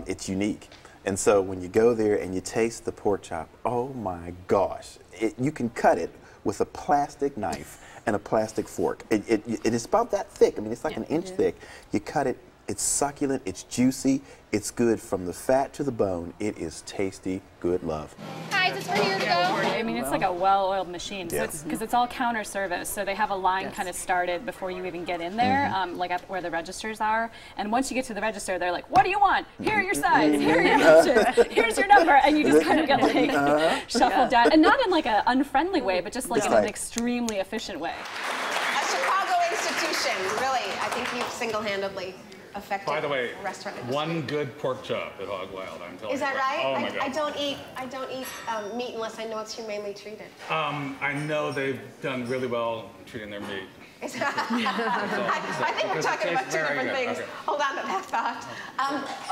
It's unique. And so when you go there and you taste the pork chop, oh my gosh, you can cut it with a plastic knife and a plastic fork. It is about that thick. I mean, it's like an inch thick. You cut it, it's succulent, it's juicy, it's good from the fat to the bone. It is tasty, good love. Guys, it's ready to go. I mean, it's like a well-oiled machine, so because it's all counter service, so they have a line kind of started before you even get in there, like up where the registers are. And once you get to the register, they're like, "What do you want? Here are your sides. Here are your options. Here's your number," and you just kind of get like shuffled down, and not in like an unfriendly way, but just like in an extremely efficient way. A Chicago institution, really. I think you've single-handedly affected. By the way, restaurant one good pork chop at Hog Wild, I'm telling you. Is that right? Oh my God. I don't eat meat unless I know it's humanely treated. I know they've done really well treating their meat. I think we're talking about two different things. Okay. Hold on to that thought.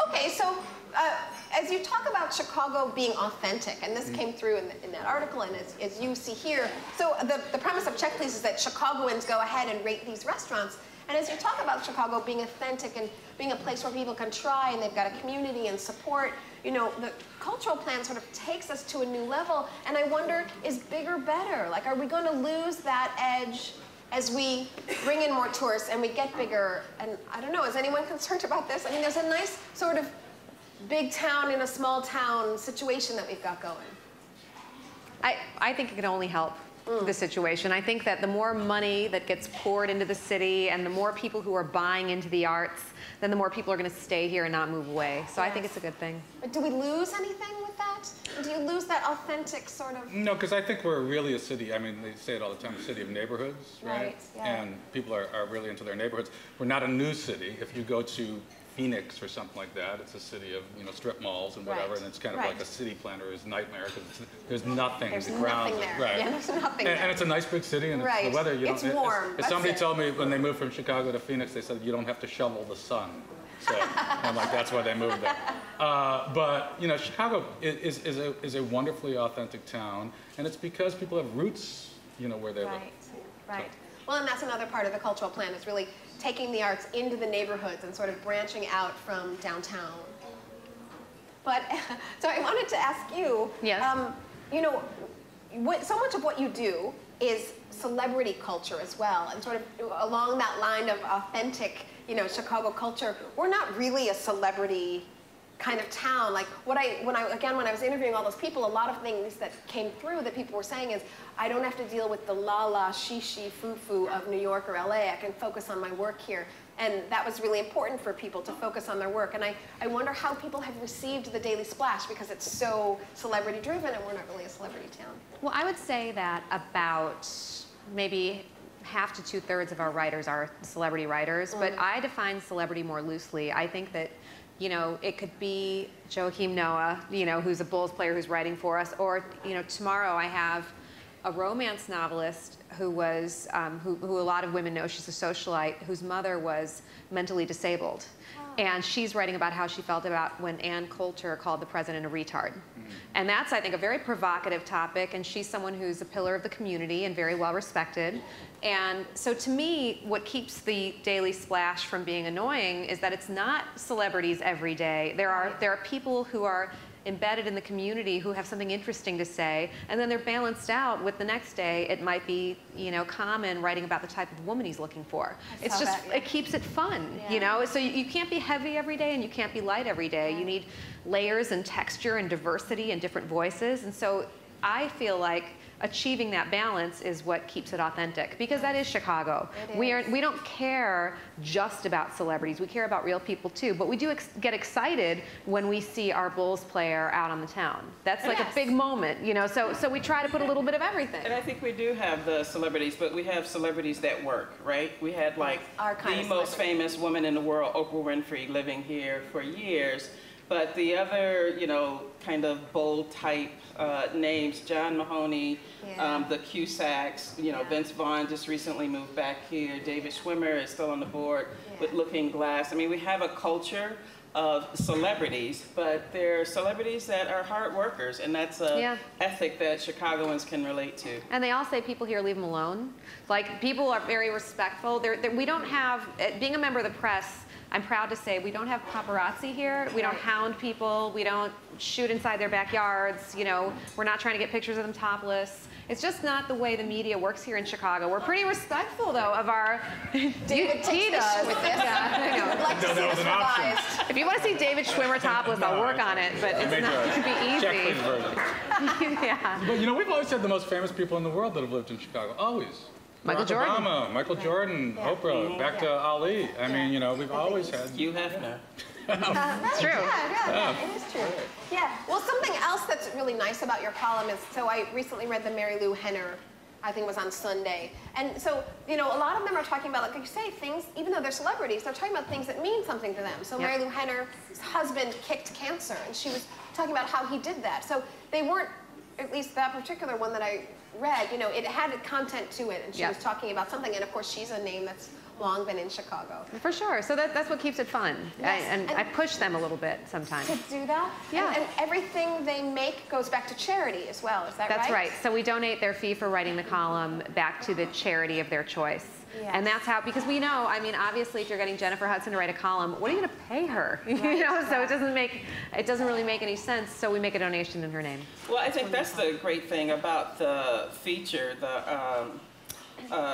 Okay, so as you talk about Chicago being authentic, and this came through in that article, and as you see here, so the premise of Check Please is that Chicagoans go ahead and rate these restaurants. And as you talk about Chicago being authentic and being a place where people can try and they've got a community and support, you know, the cultural plan sort of takes us to a new level. And I wonder, is bigger better? Like, are we going to lose that edge as we bring in more tourists and we get bigger? And I don't know, is anyone concerned about this? I mean, there's a nice sort of big town in a small town situation that we've got going. I think it can only help the situation. I think that the more money that gets poured into the city and the more people who are buying into the arts, then the more people are going to stay here and not move away. So I think it's a good thing. But do we lose anything with that? Do you lose that authentic sort of... No, because I think we're really a city, I mean, they say it all the time, a city of neighborhoods, right? Right, yeah. And people are really into their neighborhoods. We're not a new city. If you go to Phoenix or something like that, it's a city of, you know, strip malls and whatever, and it's kind of like a city planner's nightmare because there's nothing. There's the ground, nothing there. Right. Yeah, there's nothing there. And it's a nice big city, and it's the weather. You it's don't, warm. As somebody told me when they moved from Chicago to Phoenix, they said you don't have to shovel the sun. So I'm like, that's why they moved there. But you know, Chicago is a wonderfully authentic town, and it's because people have roots, you know, where they live. Right. Well, and that's another part of the cultural plan, is really taking the arts into the neighborhoods and sort of branching out from downtown. But, so I wanted to ask you, you know, so much of what you do is celebrity culture as well, and sort of along that line of authentic, you know, Chicago culture. We're not really a celebrity kind of town. Like when I was interviewing all those people, a lot of things that came through that people were saying is, I don't have to deal with the la-la, she-she, foo-foo of New York or LA. I can focus on my work here. And that was really important for people to focus on their work. And I wonder how people have received the Daily Splash, because it's so celebrity driven and we're not really a celebrity town. Well, I would say that about maybe half to 2/3 of our writers are celebrity writers, but I define celebrity more loosely. I think that, you know, it could be Joachim Noah, you know, who's a Bulls player who's writing for us, or, you know, tomorrow I have a romance novelist who was, who a lot of women know, she's a socialite, whose mother was mentally disabled. And she's writing about how she felt about when Ann Coulter called the president a retard. And that's, I think, a very provocative topic, and she's someone who's a pillar of the community and very well respected. And so to me, what keeps the Daily Splash from being annoying is that it's not celebrities every day. There are people who are embedded in the community who have something interesting to say, and then they're balanced out with the next day. It might be, you know, Common writing about the type of woman he's looking for. It's just, it keeps it fun, you know? So you can't be heavy every day and you can't be light every day. You need layers and texture and diversity and different voices. And so I feel like achieving that balance is what keeps it authentic, because that is Chicago. We don't care just about celebrities. We care about real people too, but we do get excited when we see our Bulls player out on the town. That's like a big moment, you know, so we try to put a little bit of everything. And I think we do have the celebrities, but we have celebrities that work, right? We had like the most famous woman in the world, Oprah Winfrey, living here for years. But the other, you know, kind of bold type names, John Mahoney, the Cusacks, you know, Vince Vaughn just recently moved back here. David Schwimmer is still on the board with Looking Glass. I mean, we have a culture of celebrities, but they're celebrities that are hard workers, and that's a ethic that Chicagoans can relate to. And they all say people here leave them alone. Like, people are very respectful. We don't have, being a member of the press, I'm proud to say we don't have paparazzi here. We don't hound people. We don't shoot inside their backyards. You know, we're not trying to get pictures of them topless. It's just not the way the media works here in Chicago. We're pretty respectful, though, of our... David takes issue with this. Yeah, I know. Would like to see this revised. If you want to see David Schwimmer topless, I'll work on it, but it's not going to be easy. Yeah. But, you know, we've always had the most famous people in the world that have lived in Chicago. Always. Michael Jordan. Obama, Michael Jordan, Oprah, back to Ali. I mean, you know, we've always had... You have now. That's true. Yeah, it is true. Yeah. Well, something else that's really nice about your column is, so I recently read the Mary Lou Henner, I think it was on Sunday. And so, you know, a lot of them are talking about, like you say, things, even though they're celebrities, they're talking about things that mean something to them. So Mary Lou Henner's husband kicked cancer, and she was talking about how he did that. So they weren't, at least that particular one that I read, you know, it had content to it, and she was talking about something, and of course she's a name that's long been in Chicago. For sure. So that's what keeps it fun. Yes. And I push them a little bit sometimes. To do that? Yeah. And everything they make goes back to charity as well, is that right? That's right. So we donate their fee for writing the column back to the charity of their choice. Yes. And that's how, because we know, I mean, obviously if you're getting Jennifer Hudson to write a column, what are you going to pay her? Right, you know, so it doesn't really make any sense, so we make a donation in her name. Well, I think that's the great thing about the feature, the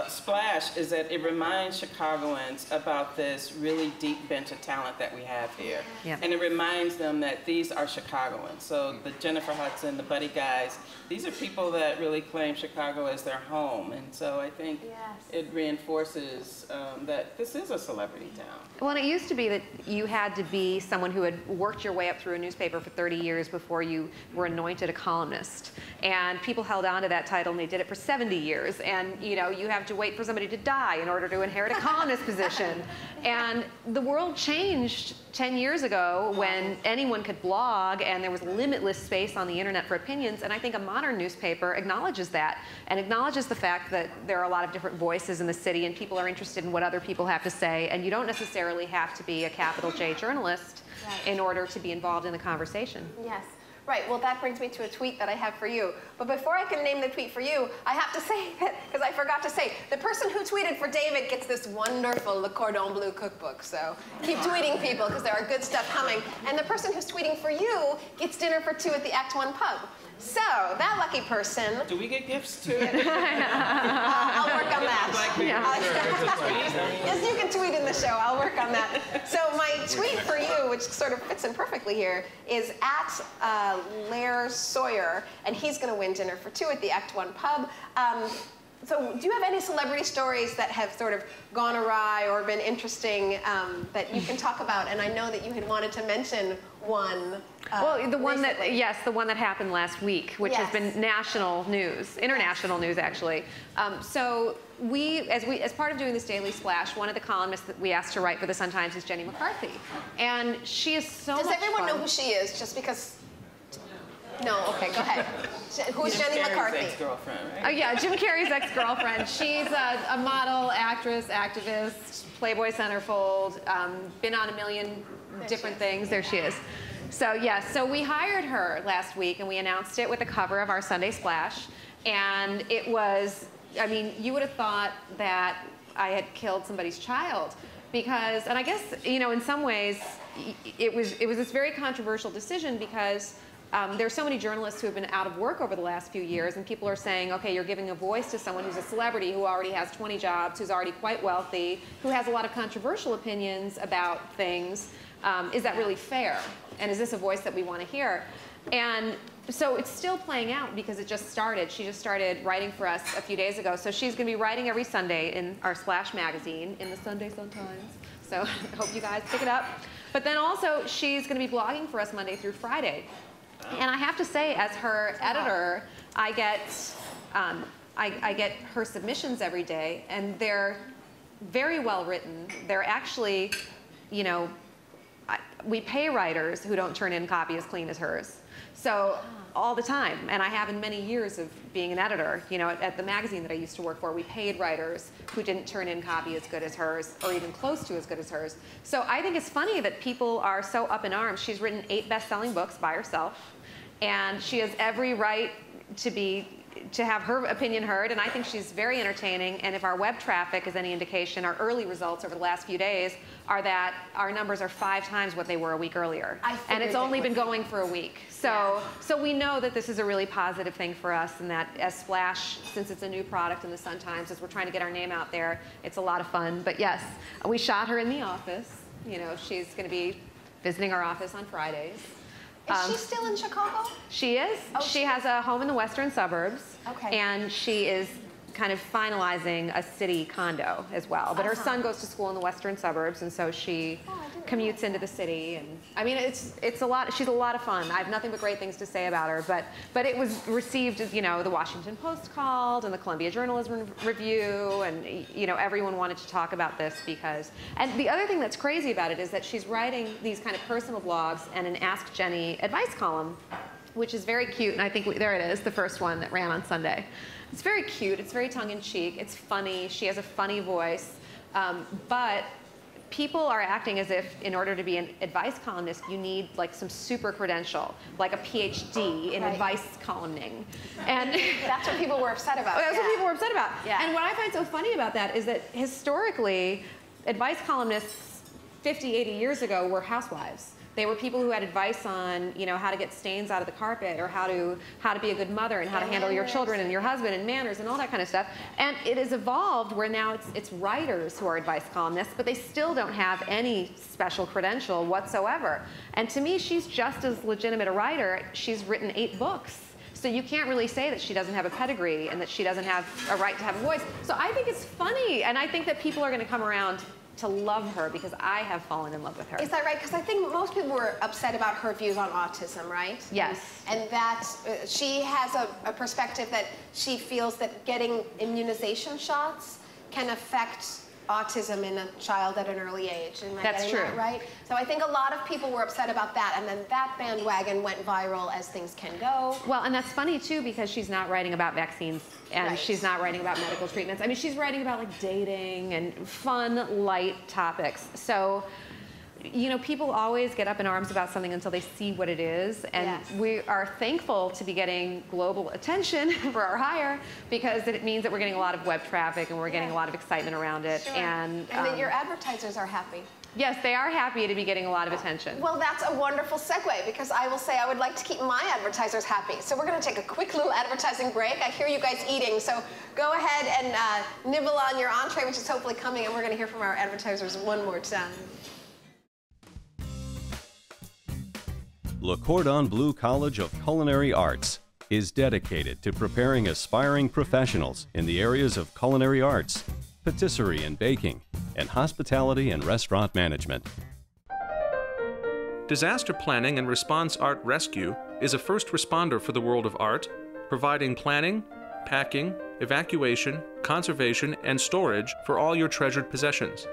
Splash, is that it reminds Chicagoans about this really deep bench of talent that we have here. Yeah. And it reminds them that these are Chicagoans. So the Jennifer Hudson, the Buddy Guys, these are people that really claim Chicago as their home. And so I think it reinforces that this is a celebrity town. Well, and it used to be that you had to be someone who had worked your way up through a newspaper for 30 years before you were anointed a columnist. And people held on to that title, and they did it for 70 years. And, you know, you have to wait for somebody to die in order to inherit a columnist position. And the world changed 10 years ago when anyone could blog and there was limitless space on the internet for opinions. And I think a modern newspaper acknowledges that and acknowledges the fact that there are a lot of different voices in the city and people are interested in what other people have to say. And you don't necessarily have to be a capital J journalist in order to be involved in the conversation. Yes. Right, well that brings me to a tweet that I have for you. But before I can name the tweet for you, I have to say that, because I forgot to say, the person who tweeted for David gets this wonderful Le Cordon Bleu cookbook. So keep tweeting people, because there are good stuff coming. And the person who's tweeting for you gets dinner for 2 at the Act 1 pub. So, that lucky person... Do we get gifts too? I'll work on that. Yes, you can tweet in the show. I'll work on that. So my tweet for you, which sort of fits in perfectly here, is at Lair Sawyer, and he's going to win dinner for 2 at the Act 1 pub. So do you have any celebrity stories that have sort of gone awry or been interesting that you can talk about? And I know that you had wanted to mention one. Well, the one that, yes, the one that happened last week, which has been national news, international news actually. So as part of doing this Daily Splash, one of the columnists that we asked to write for the Sun-Times is Jenny McCarthy. And she is so much fun. Does everyone know who she is, just because? No, okay, go ahead. Who's Jenny McCarthy? Ex-girlfriend, right? Oh yeah, Jim Carrey's ex-girlfriend. She's a model, actress, activist, Playboy centerfold, been on a million different things. There she is. So yes, so we hired her last week and we announced it with the cover of our Sunday Splash. And it was, I mean, you would have thought that I had killed somebody's child. Because, and I guess, you know, in some ways, it was this very controversial decision because there's so many journalists who have been out of work over the last few years, and people are saying, okay, you're giving a voice to someone who's a celebrity who already has 20 jobs, who's already quite wealthy, who has a lot of controversial opinions about things. Is that really fair? And is this a voice that we want to hear? And so it's still playing out because it just started. She just started writing for us a few days ago. So she's going to be writing every Sunday in our Splash magazine, in the Sunday Sun-Times. So I hope you guys pick it up. But then also, she's going to be blogging for us Monday through Friday. And I have to say, as her editor, I get her submissions every day, and they're very well written. They're actually, you know, we pay writers who don't turn in a copy as clean as hers. So all the time, and I have in many years of being an editor, you know, at the magazine that I used to work for, we paid writers who didn't turn in copy as good as hers, or even close to as good as hers. So I think it's funny that people are so up in arms. She's written 8 best-selling books by herself, and she has every right to have her opinion heard, and I think she's very entertaining. And if our web traffic is any indication, our early results over the last few days are that our numbers are 5 times what they were a week earlier. And it's only been going for a week. So we know that this is a really positive thing for us, and that as Splash, since it's a new product in the Sun-Times, as we're trying to get our name out there, it's a lot of fun. But yes, we shot her in the office. You know, she's going to be visiting our office on Fridays. Is she still in Chicago? She is. Oh, she has a home in the western suburbs. Okay. And she is kind of finalizing a city condo as well. But her son goes to school in the western suburbs, and so she commutes into the city. And I mean, it's a lot. She's a lot of fun. I have nothing but great things to say about her. But it was received, as you know, the Washington Post called, and the Columbia Journalism Review, and you know, everyone wanted to talk about this because. And the other thing that's crazy about it is that she's writing these kind of personal blogs and an Ask Jenny advice column. which is very cute, and I think there it is, the first one that ran on Sunday. It's very cute, it's very tongue-in-cheek, it's funny, she has a funny voice, but people are acting as if in order to be an advice columnist, you need like some super credential, like a PhD in advice columning. And that's what people were upset about. That's what people were upset about. Yeah. And what I find so funny about that is that historically, advice columnists 50, 80 years ago were housewives. They were people who had advice on, you know, how to get stains out of the carpet, or how to be a good mother, and how to handle your children and your husband, and manners and all that kind of stuff. And it has evolved where now it's writers who are advice columnists, but they still don't have any special credential whatsoever. And to me, she's just as legitimate a writer. She's written 8 books. So you can't really say that she doesn't have a pedigree and that she doesn't have a right to have a voice. So I think it's funny, and I think that people are going to come around to love her because I have fallen in love with her. Is that right? Because I think most people were upset about her views on autism, right? Yes. And that she has a perspective that she feels that getting immunization shots can affect autism in a child at an early age. Am I getting that right? So I think a lot of people were upset about that, and then that bandwagon went viral, as things can go. Well, and that's funny too, because she's not writing about vaccines, and she's not writing about medical treatments. I mean, she's writing about like dating and fun, light topics. So, you know, people always get up in arms about something until they see what it is, and we are thankful to be getting global attention for our hire, because it means that we're getting a lot of web traffic and we're getting a lot of excitement around it. Sure. And that your advertisers are happy. Yes, they are happy to be getting a lot of attention. Well, that's a wonderful segue, because I will say I would like to keep my advertisers happy. So we're going to take a quick little advertising break. I hear you guys eating, so go ahead and nibble on your entree, which is hopefully coming, and we're going to hear from our advertisers one more time. Le Cordon Bleu College of Culinary Arts is dedicated to preparing aspiring professionals in the areas of culinary arts, patisserie and baking, and hospitality and restaurant management. Disaster Planning and Response Art Rescue is a first responder for the world of art, providing planning, packing, evacuation, conservation, and storage for all your treasured possessions.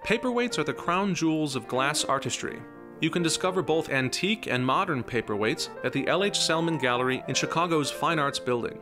Paperweights are the crown jewels of glass artistry. You can discover both antique and modern paperweights at the L.H. Selman Gallery in Chicago's Fine Arts Building.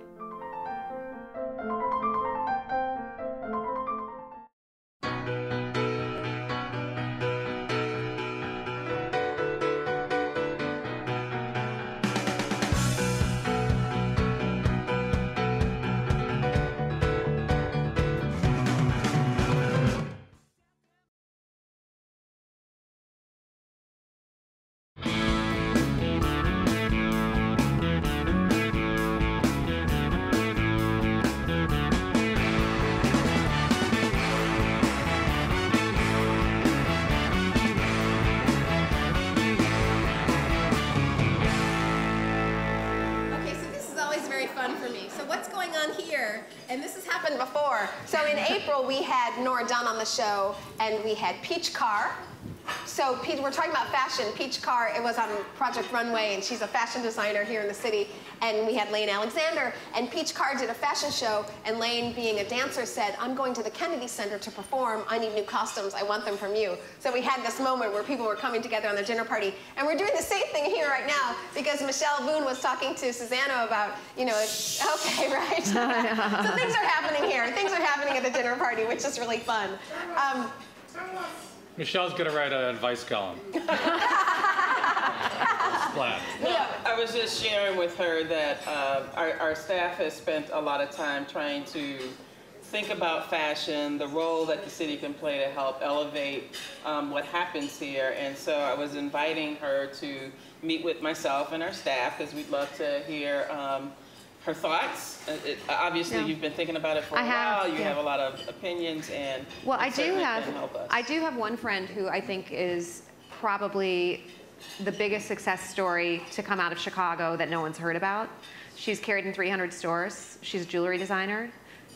On the show, and we had Peach Carr. So we're talking about fashion. Peach Carr, it was on Project Runway, and she's a fashion designer here in the city. And we had Lane Alexander, and Peach Carr did a fashion show, and Lane, being a dancer, said, I'm going to the Kennedy Center to perform. I need new costumes. I want them from you. So we had this moment where people were coming together on the dinner party, and we're doing the same thing here right now, because Michelle Boone was talking to Susanna about, you know, okay, right? So things are happening here. Things are happening at the dinner party, which is really fun. Michelle's going to write an advice column. Yeah, I was just sharing with her that our staff has spent a lot of time trying to think about fashion, the role that the city can play to help elevate what happens here. And so I was inviting her to meet with myself and our staff, because we'd love to hear her thoughts. Obviously, you've been thinking about it for a while. You have a lot of opinions, and well, I do have one friend who I think is probably the biggest success story to come out of Chicago that no one's heard about. She's carried in 300 stores. She's a jewelry designer,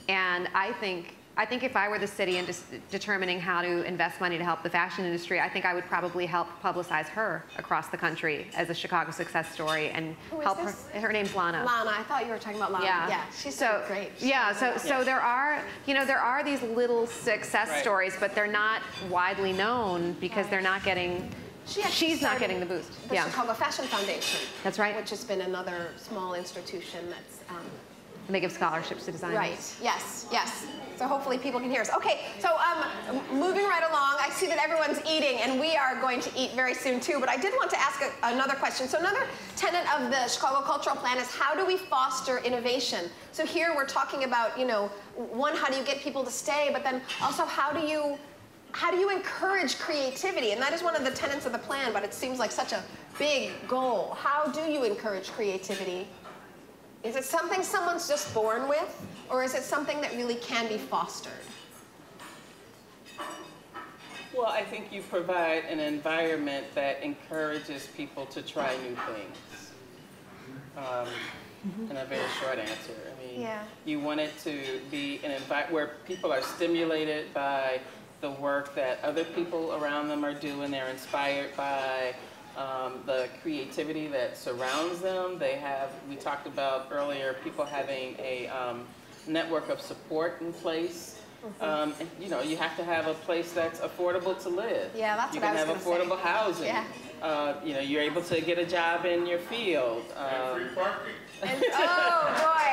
and I think if I were the city and determining how to invest money to help the fashion industry, I think I would probably help publicize her across the country as a Chicago success story and help her. Her name's Lana. Lana, I thought you were talking about Lana. Yeah, she's so great. Yeah, so there are, you know, there are these little success stories, but they're not widely known because they're not getting She's not getting the boost. The Yeah. Chicago Fashion Foundation. That's right. Which has been another small institution that's... They give scholarships to designers. Right, yes, yes. So hopefully people can hear us. Okay, so moving right along, I see that everyone's eating, and we are going to eat very soon too, but I did want to ask another question. So another tenet of the Chicago Cultural Plan is how do we foster innovation? So here we're talking about, you know, one, how do you get people to stay, but then also how do you encourage creativity? And that is one of the tenets of the plan, but it seems like such a big goal. How do you encourage creativity? Is it something someone's just born with, or is it something that really can be fostered? Well, I think you provide an environment that encourages people to try new things. In a very short answer. I mean, you want it to be an environment where people are stimulated by the work that other people around them are doing. They're inspired by the creativity that surrounds them. They have, we talked about earlier, people having a network of support in place. And, you know, you have to have a place that's affordable to live. Yeah, that's you what I was can have affordable housing. Yeah. You know, you're able to get a job in your field. Free parking. Oh boy,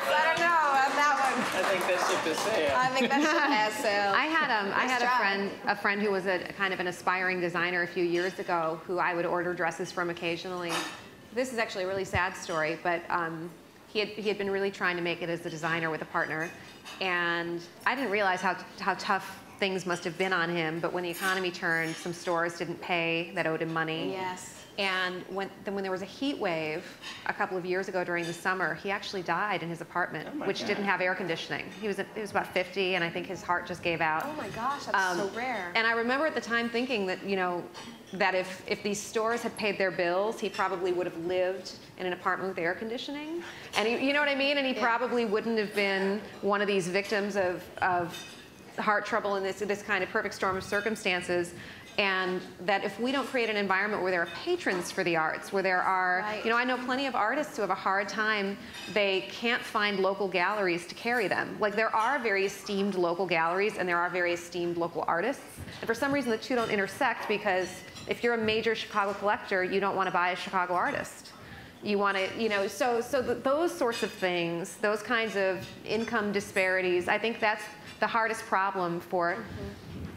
I don't know about that one. I think that ship is sailed. I think that ship has sailed. I had Nice a friend who was a kind of an aspiring designer a few years ago who I would order dresses from occasionally. This is actually a really sad story, but he had been really trying to make it as a designer with a partner, and I didn't realize how tough things must have been on him. But when the economy turned, some stores didn't pay that owed him money. Yes. And when there was a heat wave a couple of years ago during the summer, he actually died in his apartment, which didn't have air conditioning. He was about 50, and I think his heart just gave out. Oh my gosh, that's so rare. And I remember at the time thinking that, you know, that if these stores had paid their bills, he probably would have lived in an apartment with air conditioning. And he, you know what I mean? And he probably wouldn't have been one of these victims of heart trouble in this kind of perfect storm of circumstances. And that if we don't create an environment where there are patrons for the arts, where there are, you know, I know plenty of artists who have a hard time, they can't find local galleries to carry them. Like, there are very esteemed local galleries and there are very esteemed local artists. And for some reason the two don't intersect, because if you're a major Chicago collector, you don't want to buy a Chicago artist. You want to, you know, so those sorts of things, those kinds of income disparities, I think that's the hardest problem for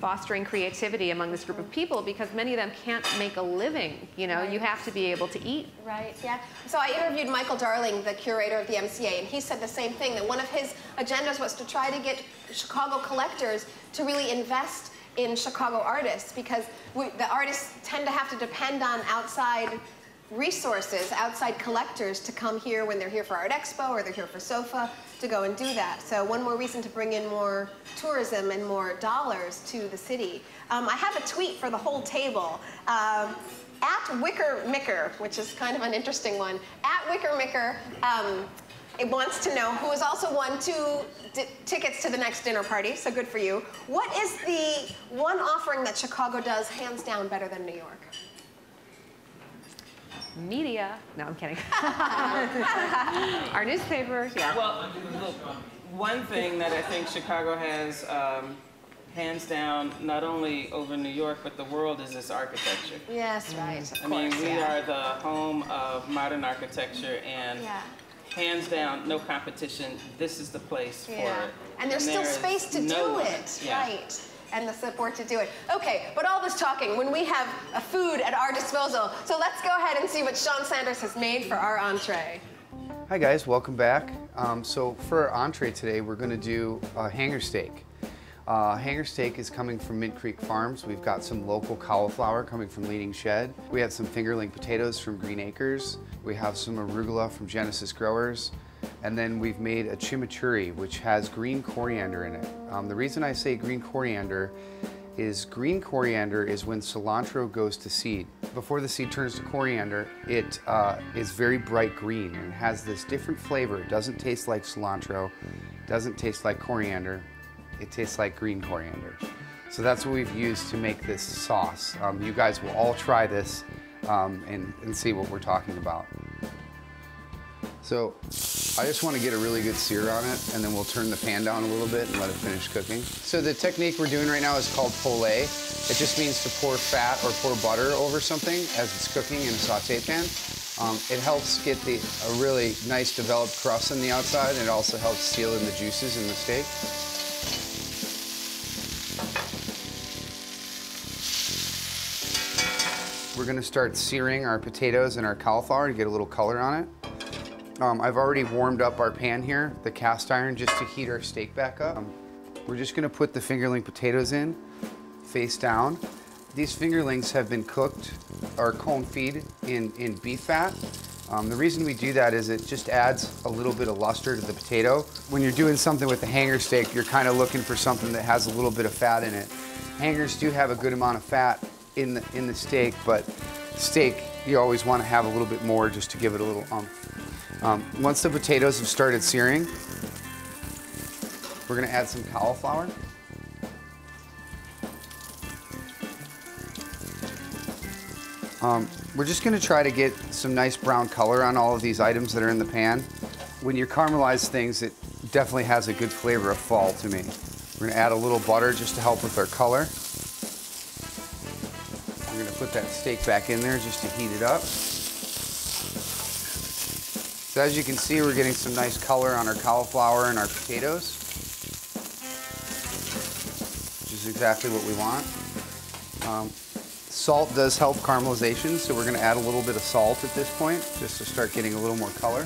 fostering creativity among this group of people, because many of them can't make a living. You know, you have to be able to eat. Right, yeah. So I interviewed Michael Darling, the curator of the MCA, and he said the same thing, that one of his agendas was to try to get Chicago collectors to really invest in Chicago artists, because the artists tend to have to depend on outside resources, outside collectors, to come here when they're here for Art Expo or they're here for SOFA, to go and do that. So one more reason to bring in more tourism and more dollars to the city. I have a tweet for the whole table. At Wicker Micker, which is kind of an interesting one, at Wicker Micker, it wants to know, who has also won 2 tickets to the next dinner party, so good for you. What is the one offering that Chicago does hands down better than New York? Media. No, I'm kidding. Our newspapers, yeah. Well, one thing that I think Chicago has hands down, not only over New York, but the world, is its architecture. Yes, right, of I mean, we are the home of modern architecture, and hands down, no competition, this is the place for it. And there's still space to do it, right? And the support to do it. Okay, but all this talking, when we have a food at our disposal, so let's go ahead and see what Sean Sanders has made for our entree. Hi guys, welcome back. So for our entree today, we're going to do hanger steak. Hanger steak is coming from Mint Creek Farms. We've got some local cauliflower coming from Leading Shed. We have some fingerling potatoes from Green Acres. We have some arugula from Genesis Growers. And then we've made a chimichurri, which has green coriander in it. The reason I say green coriander is when cilantro goes to seed. Before the seed turns to coriander, it is very bright green and has this different flavor. It doesn't taste like cilantro, doesn't taste like coriander, it tastes like green coriander. So that's what we've used to make this sauce. You guys will all try this and see what we're talking about. So I just want to get a really good sear on it, and then we'll turn the pan down a little bit and let it finish cooking. So the technique we're doing right now is called poulé. It just means to pour fat or pour butter over something as it's cooking in a sauté pan. It helps get a really nice developed crust on the outside, and it also helps seal in the juices in the steak. We're going to start searing our potatoes and our cauliflower to get a little color on it. I've already warmed up our pan here, the cast iron, just to heat our steak back up. We're just going to put the fingerling potatoes in, face down. These fingerlings have been cooked or confit in beef fat. The reason we do that is it just adds a little bit of luster to the potato. When you're doing something with a hanger steak, you're kind of looking for something that has a little bit of fat in it. Hangers do have a good amount of fat in the steak, but steak, you always want to have a little bit more just to give it a little umph. Once the potatoes have started searing, we're going to add some cauliflower. We're just going to try to get some nice brown color on all of these items that are in the pan. When you caramelize things, it definitely has a good flavor of fall to me. We're going to add a little butter just to help with our color. We're going to put that steak back in there just to heat it up. So as you can see, we're getting some nice color on our cauliflower and our potatoes, which is exactly what we want. Salt does help caramelization, so we're going to add a little bit of salt at this point, just to start getting a little more color.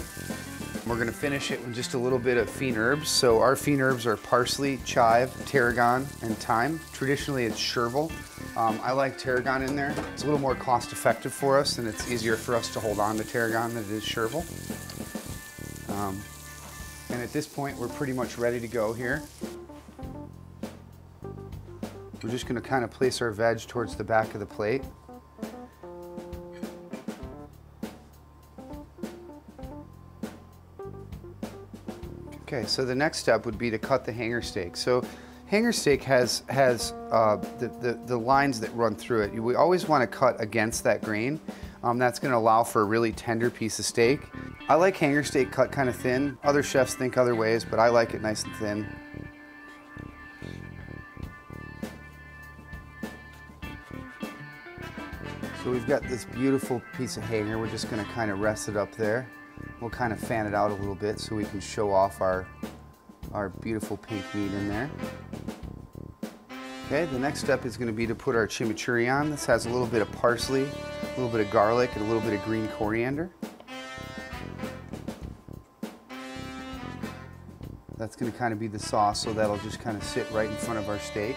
We're going to finish it with just a little bit of fine herbs. So our fine herbs are parsley, chive, tarragon, and thyme. Traditionally, it's chervil. I like tarragon in there. It's a little more cost effective for us, and it's easier for us to hold on to tarragon than it is chervil. And at this point, we're pretty much ready to go here. We're just going to kind of place our veg towards the back of the plate. Okay, so the next step would be to cut the hanger steak. So hanger steak has the lines that run through it. We always want to cut against that grain. That's going to allow for a really tender piece of steak. I like hanger steak cut kind of thin. Other chefs think other ways, but I like it nice and thin. So we've got this beautiful piece of hanger. We're just going to kind of rest it up there. We'll kind of fan it out a little bit so we can show off our beautiful pink meat in there. Okay, the next step is going to be to put our chimichurri on. This has a little bit of parsley, a little bit of garlic, and a little bit of green coriander. That's going to kind of be the sauce, so that'll just kind of sit right in front of our steak.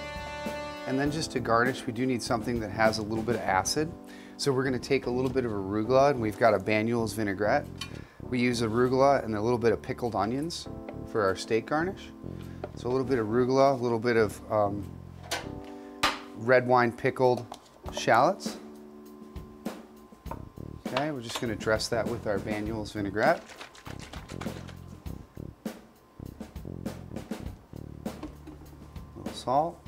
And then just to garnish, we do need something that has a little bit of acid. So we're going to take a little bit of arugula, and we've got a Banyuls vinaigrette. We use arugula and a little bit of pickled onions for our steak garnish. So a little bit of arugula, a little bit of red wine pickled shallots. Okay, we're just going to dress that with our Banyuls vinaigrette. A little salt.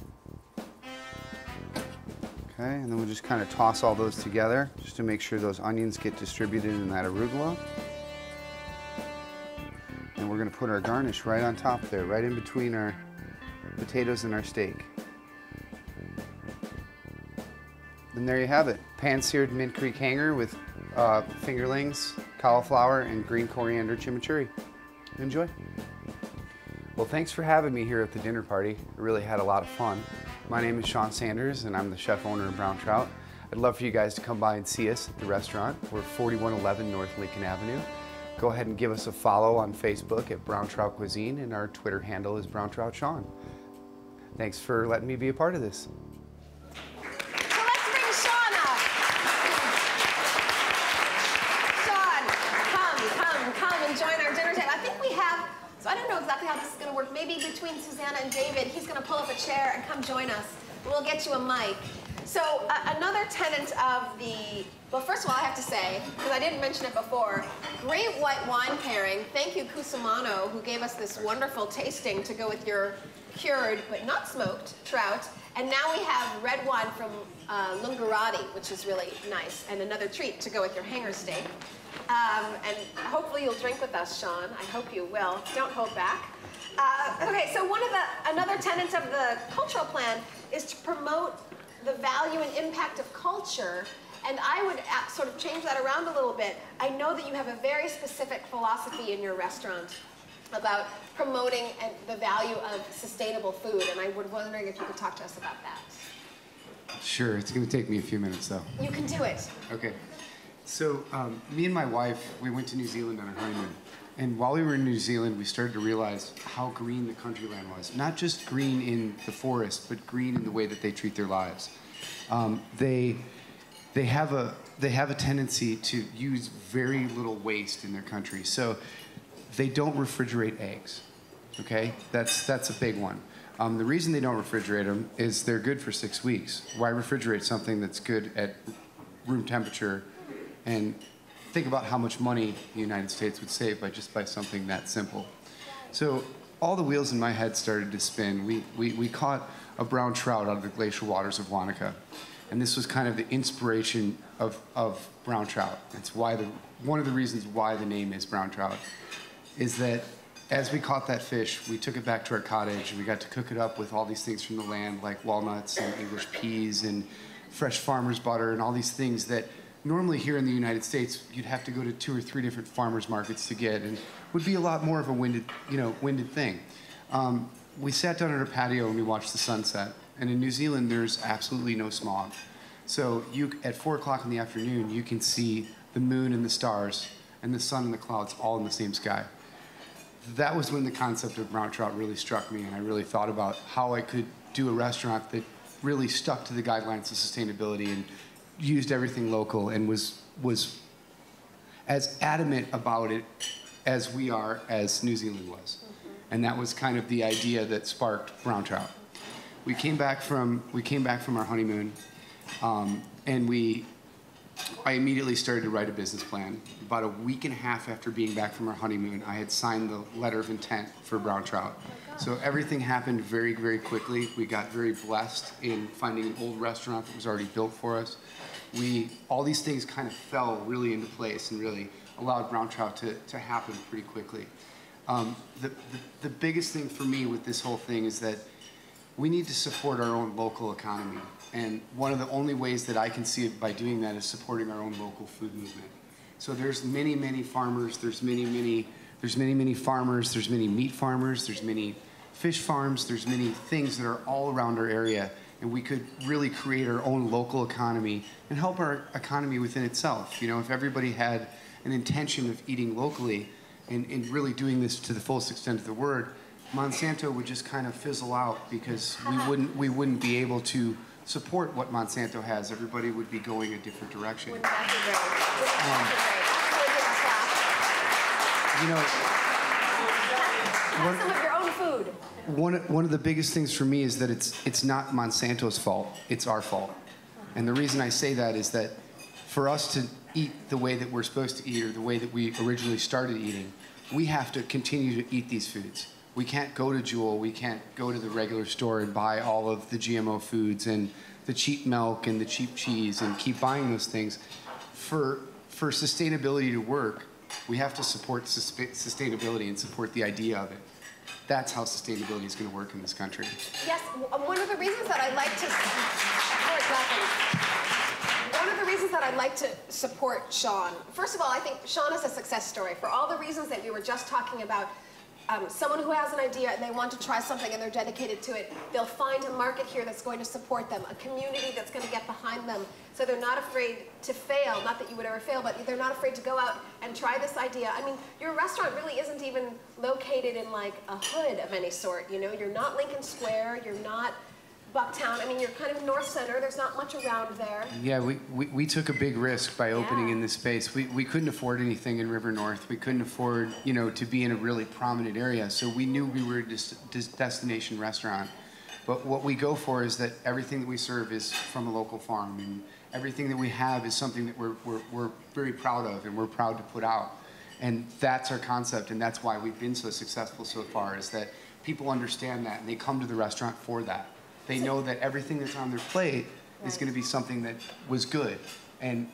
Okay, and then we'll just kind of toss all those together just to make sure those onions get distributed in that arugula. And we're going to put our garnish right on top there, right in between our potatoes and our steak. And there you have it, pan-seared Mint Creek hanger with fingerlings, cauliflower, and green coriander chimichurri. Enjoy. Well, thanks for having me here at the dinner party. I really had a lot of fun. My name is Sean Sanders, and I'm the chef owner of Brown Trout. I'd love for you guys to come by and see us at the restaurant. We're 4111 North Lincoln Avenue. Go ahead and give us a follow on Facebook at Brown Trout Cuisine, and our Twitter handle is Brown Trout Sean. Thanks for letting me be a part of this. So let's bring Sean up. Sean, come and join our dinner table. I think we have, so I don't know exactly how this is going to work. Maybe between Susanna and David, he's going to pull up a chair and come join us. We'll get you a mic. So another tenet of the, well, first of all, I have to say, because I didn't mention it before, great white wine pairing. Thank you, Cusimano, who gave us this wonderful tasting to go with your cured but not smoked trout. And now we have red wine from Lungarati, which is really nice, and another treat to go with your hanger steak. And hopefully you'll drink with us, Sean. I hope you will. Don't hold back. Okay, so another tenet of the cultural plan is to promote the value and impact of culture. And I would sort of change that around a little bit. I know that you have a very specific philosophy in your restaurant about promoting the value of sustainable food, and I was wondering if you could talk to us about that. Sure, it's going to take me a few minutes, though. You can do it. Okay. So, me and my wife, we went to New Zealand on our honeymoon. And while we were in New Zealand, we started to realize how green the countryland was. Not just green in the forest, but green in the way that they treat their lives. They have a tendency to use very little waste in their country. So they don't refrigerate eggs. Okay, that's a big one. The reason they don't refrigerate them is they're good for 6 weeks. Why refrigerate something that's good at room temperature? And think about how much money the United States would save by something that simple. So all the wheels in my head started to spin. We caught a brown trout out of the glacial waters of Wanaka. And this was kind of the inspiration of brown trout. It's one of the reasons why the name is brown trout, is that as we caught that fish, we took it back to our cottage and we got to cook it up with all these things from the land, like walnuts and English peas and fresh farmer's butter and all these things that normally here in the United States, you'd have to go to 2 or 3 different farmers markets to get, and would be a lot more of a winded thing. We sat down on our patio and we watched the sunset. And in New Zealand, there's absolutely no smog. So at 4 o'clock in the afternoon, you can see the moon and the stars and the sun and the clouds all in the same sky. That was when the concept of brown trout really struck me, and I really thought about how I could do a restaurant that really stuck to the guidelines of sustainability and used everything local and was as adamant about it as we are, as New Zealand was. And that was kind of the idea that sparked brown trout. We came back from our honeymoon, and I immediately started to write a business plan. About a week and a half after being back from our honeymoon, I had signed the letter of intent for brown trout. So everything happened very, very quickly. We got very blessed in finding an old restaurant that was already built for us. All these things kind of fell really into place and really allowed brown trout to happen pretty quickly. The biggest thing for me with this whole thing is that we need to support our own local economy. And one of the only ways that I can see it by doing that is supporting our own local food movement. So there's many, many farmers, there's many farmers, there's many meat farmers, there's many fish farms, there's many things that are all around our area, and we could really create our own local economy and help our economy within itself. You know, if everybody had an intention of eating locally and really doing this to the fullest extent of the word, Monsanto would just kind of fizzle out because we wouldn't be able to support what Monsanto has. Everybody would be going a different direction. Wouldn't that be great? You know, have some of your own food. One of the biggest things for me is that it's not Monsanto's fault, it's our fault. And the reason I say that is that for us to eat the way that we're supposed to eat, or the way that we originally started eating, we have to continue to eat these foods. We can't go to Jewel, we can't go to the regular store and buy all of the GMO foods and the cheap milk and the cheap cheese and keep buying those things. For sustainability to work, we have to support sustainability and support the idea of it. That's how sustainability is going to work in this country. Yes, one of the reasons that I like to... One of the reasons that I'd like to support Sean, first of all, I think Sean is a success story for all the reasons that we were just talking about. Someone who has an idea and they want to try something and they're dedicated to it, they'll find a market here that's going to support them, a community that's going to get behind them, so they're not afraid to fail. Not that you would ever fail, but they're not afraid to go out and try this idea. I mean, your restaurant really isn't even located in like a hood of any sort, you know? You're not Lincoln Square, you're not Bucktown. I mean, you're kind of north center. There's not much around there. Yeah, we took a big risk by opening in this space. We couldn't afford anything in River North. We couldn't afford, you know, to be in a really prominent area. So we knew we were a destination restaurant. But what we go for is that everything that we serve is from a local farm, and everything that we have is something that we're very proud of and we're proud to put out. And that's our concept, and that's why we've been so successful so far, is that people understand that and they come to the restaurant for that. They know that everything that's on their plate is going to be something that was good. And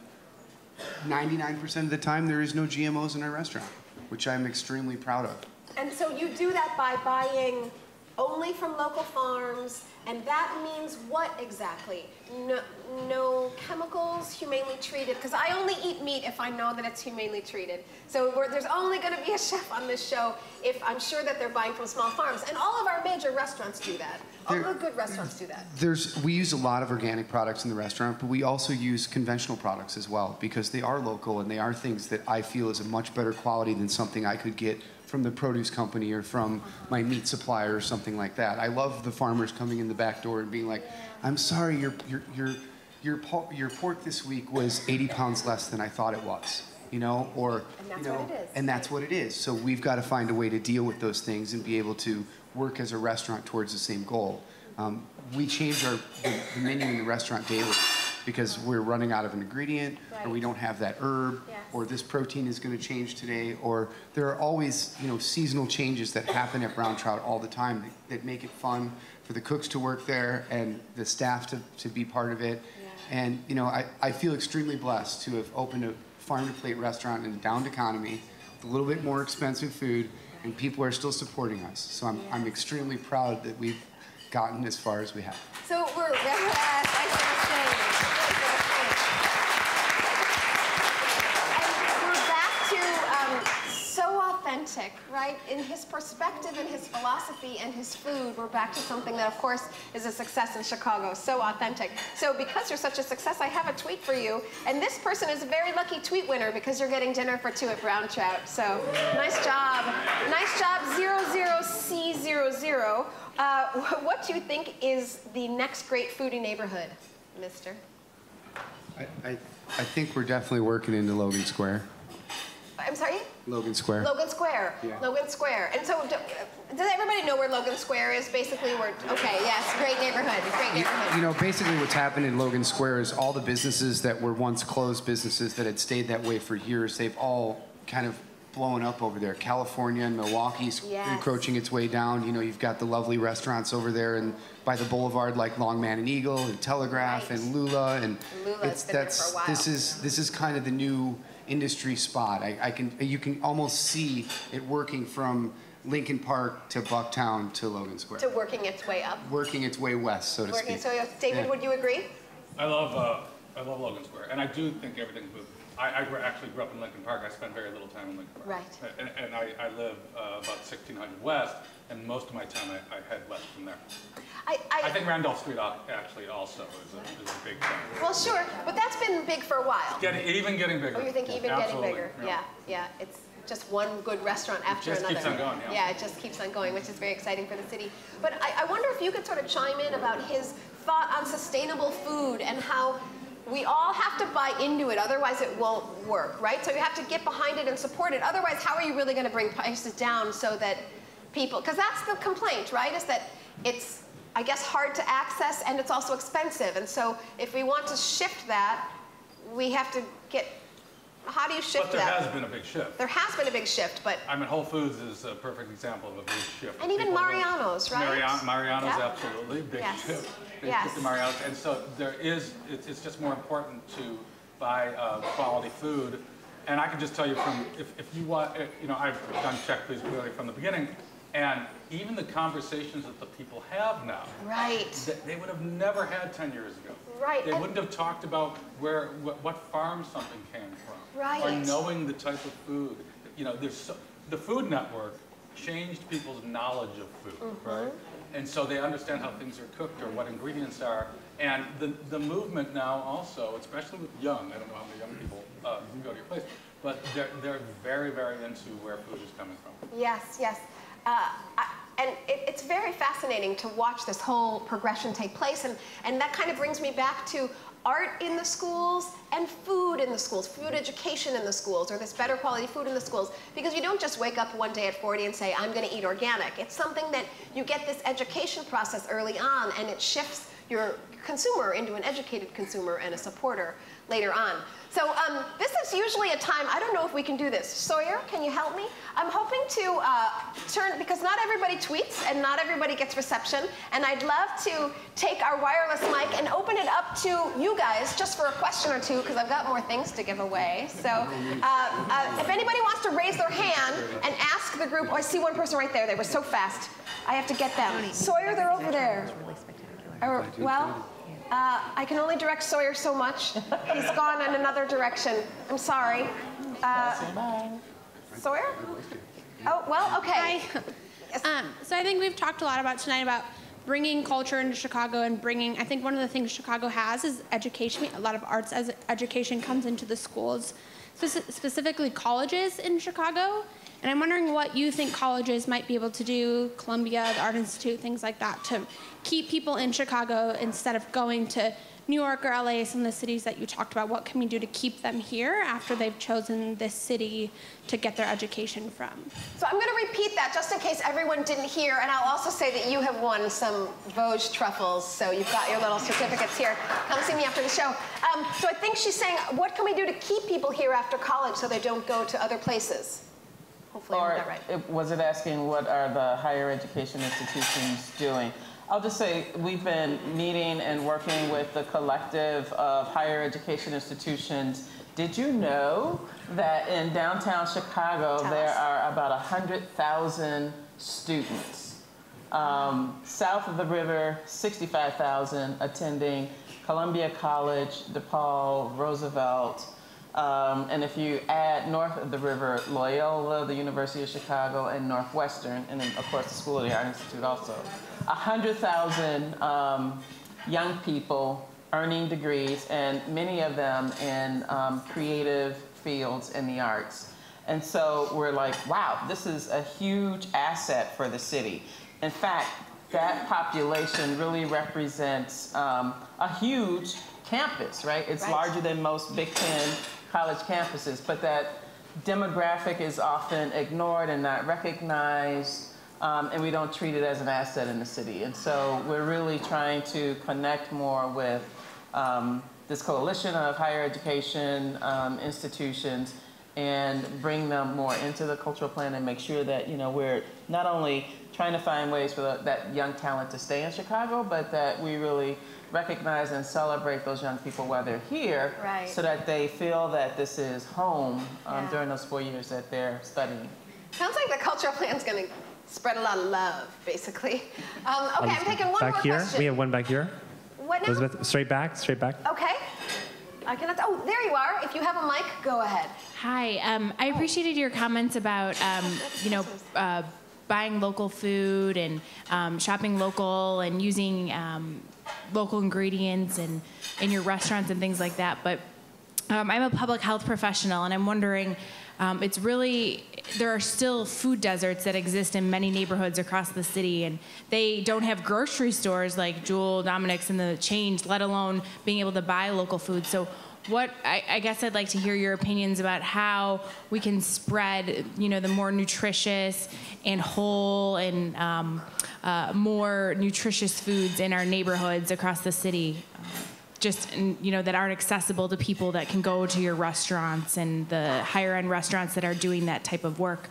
99% of the time, there is no GMOs in our restaurant, which I'm extremely proud of. And so you do that by buying only from local farms, and that means what exactly? No chemicals, humanely treated? Because I only eat meat if I know that it's humanely treated. So there's only going to be a chef on this show if I'm sure that they're buying from small farms. And all of our major restaurants do that. All the good restaurants do that. We use a lot of organic products in the restaurant, but we also use conventional products as well, because they are local and they are things that I feel is a much better quality than something I could get from the produce company or from my meat supplier or something like that. I love the farmers coming in the back door and being like, I'm sorry, your pork this week was 80 pounds less than I thought it was, you know, or, and that's what it is. And that's what it is. So we've got to find a way to deal with those things and be able to work as a restaurant towards the same goal. We change the menu in the restaurant daily because we're running out of an ingredient, or we don't have that herb, or this protein is going to change today, or there are always, you know, seasonal changes that happen at Brown Trout all the time that make it fun for the cooks to work there and the staff to be part of it. And, you know, I feel extremely blessed to have opened a farm-to-plate restaurant in a downed economy with a little bit more expensive food, and people are still supporting us. So I'm extremely proud that we've gotten as far as we have. So we're authentic, right? In his perspective and his philosophy and his food, we're back to something that, of course, is a success in Chicago. So authentic. So because you're such a success, I have a tweet for you. And this person is a very lucky tweet winner because you're getting dinner for two at Brown Trout. So nice job. Nice job, 00C00. What do you think is the next great foodie neighborhood, mister? I think we're definitely working into Logan Square. I'm sorry? Logan Square. Logan Square. Yeah. Logan Square. And so, does everybody know where Logan Square is? Basically, okay, yes, great neighborhood, great neighborhood. You know, basically what's happened in Logan Square is all the businesses that were once closed businesses that had stayed that way for years, they've all kind of blown up over there. California and Milwaukee's encroaching its way down. You know, you've got the lovely restaurants over there and by the boulevard like Longman and Eagle and Telegraph and Lula, and Lula's been there for a while. This is kind of the new industry spot. You can almost see it working from Lincoln Park to Bucktown to Logan Square. To working its way up. Working its way west, so to speak. So, David, would you agree? I love Logan Square, and I do think everything's moved. I actually grew up in Lincoln Park. I spent very little time in Lincoln Park. Right. And I live about 1600 west, and most of my time I head west from there. I think Randolph Street actually also is a big thing. Well, sure, but that's been big for a while. Even getting bigger. Oh, you think even Absolutely. getting bigger? Yeah. It's just one good restaurant after another. It just keeps on going, Yeah, it just keeps on going, which is very exciting for the city. But I wonder if you could sort of chime in about his thought on sustainable food and how we all have to buy into it, otherwise it won't work, right? So you have to get behind it and support it. Otherwise, how are you really going to bring prices down so that people, because that's the complaint, right? Is that it's, I guess, hard to access and it's also expensive. And so if we want to shift that, we have to get, how do you shift that? But there has been a big shift. There has been a big shift, but... I mean, Whole Foods is a perfect example of a big shift. And even Mariano's, right? Mariano's, absolutely, big shift. Big shift to Mariano's. And so it's just more important to buy quality food. And I can just tell you from, if you want, you know, I've done Check Please clearly from the beginning, and even the conversations that the people have now, they would have never had 10 years ago. Right. They wouldn't have talked about what farm something came from. Right. Or knowing the type of food. You know, the Food Network changed people's knowledge of food, right? And so they understand how things are cooked or what ingredients are. And the movement now also, especially with young, I don't know how many young people go to your place, but they're very, very into where food is coming from. Yes, yes. And it's very fascinating to watch this whole progression take place. And that kind of brings me back to art in the schools and food in the schools, food education in the schools, or this better quality food in the schools, because you don't just wake up one day at 40 and say, I'm going to eat organic. It's something that you get this education process early on, and it shifts your consumer into an educated consumer and a supporter later on. So this is usually a time, I don't know if we can do this. Sawyer, can you help me? I'm hoping to turn, because not everybody tweets and not everybody gets reception, and I'd love to take our wireless mic and open it up to you guys just for a question or two, because I've got more things to give away. So if anybody wants to raise their hand and ask the group, oh, I see one person right there. They were so fast. I have to get them. Sawyer, they're over there. Well, I can only direct Sawyer so much. He's gone in another direction. I'm sorry. Sawyer? Oh, well, okay. So I think we've talked a lot about tonight about bringing culture into Chicago and bringing, I think one of the things Chicago has is education. A lot of arts as education comes into the schools, specifically colleges in Chicago. And I'm wondering what you think colleges might be able to do, Columbia, the Art Institute, things like that, to keep people in Chicago instead of going to New York or LA, some of the cities that you talked about. What can we do to keep them here after they've chosen this city to get their education from? So I'm going to repeat that just in case everyone didn't hear, and I'll also say that you have won some Vosges truffles, so you've got your little certificates here. Come see me after the show. So I think she's saying, what can we do to keep people here after college so they don't go to other places? Hopefully I heard that right. Was it asking what are the higher education institutions doing? I'll just say we've been meeting and working with the collective of higher education institutions. Did you know that in downtown Chicago there are about 100,000 students? South of the river, 65,000 attending Columbia College, DePaul, Roosevelt. And if you add north of the river, Loyola, the University of Chicago, and Northwestern, and then of course the School of the Art Institute also, 100,000 young people earning degrees, and many of them in creative fields in the arts. And so we're like, wow, this is a huge asset for the city. In fact, that population really represents a huge campus, right? It's larger than most Big Ten college campuses, but that demographic is often ignored and not recognized, and we don't treat it as an asset in the city. And so we're really trying to connect more with this coalition of higher education institutions and bring them more into the cultural plan and make sure that, you know, we're not only trying to find ways for that young talent to stay in Chicago, but that we really recognize and celebrate those young people while they're here, so that they feel that this is home during those 4 years that they're studying. Sounds like the cultural plan's going to spread a lot of love, basically. Okay, I'm taking one more question. We have one back here. What now? Elizabeth, straight back, straight back. Okay. I cannot, oh, there you are. If you have a mic, go ahead. Hi. I appreciated your comments about, you know, buying local food and shopping local and using local ingredients and in your restaurants and things like that. But I'm a public health professional, and I'm wondering, it's really, there are still food deserts that exist in many neighborhoods across the city, and they don't have grocery stores like Jewel, Dominic's, and the chains, let alone being able to buy local food. So what, I guess I'd like to hear your opinions about how we can spread, you know, the more nutritious and whole and more nutritious foods in our neighborhoods across the city. Just, you know, that aren't accessible to people that can go to your restaurants and the higher end restaurants that are doing that type of work.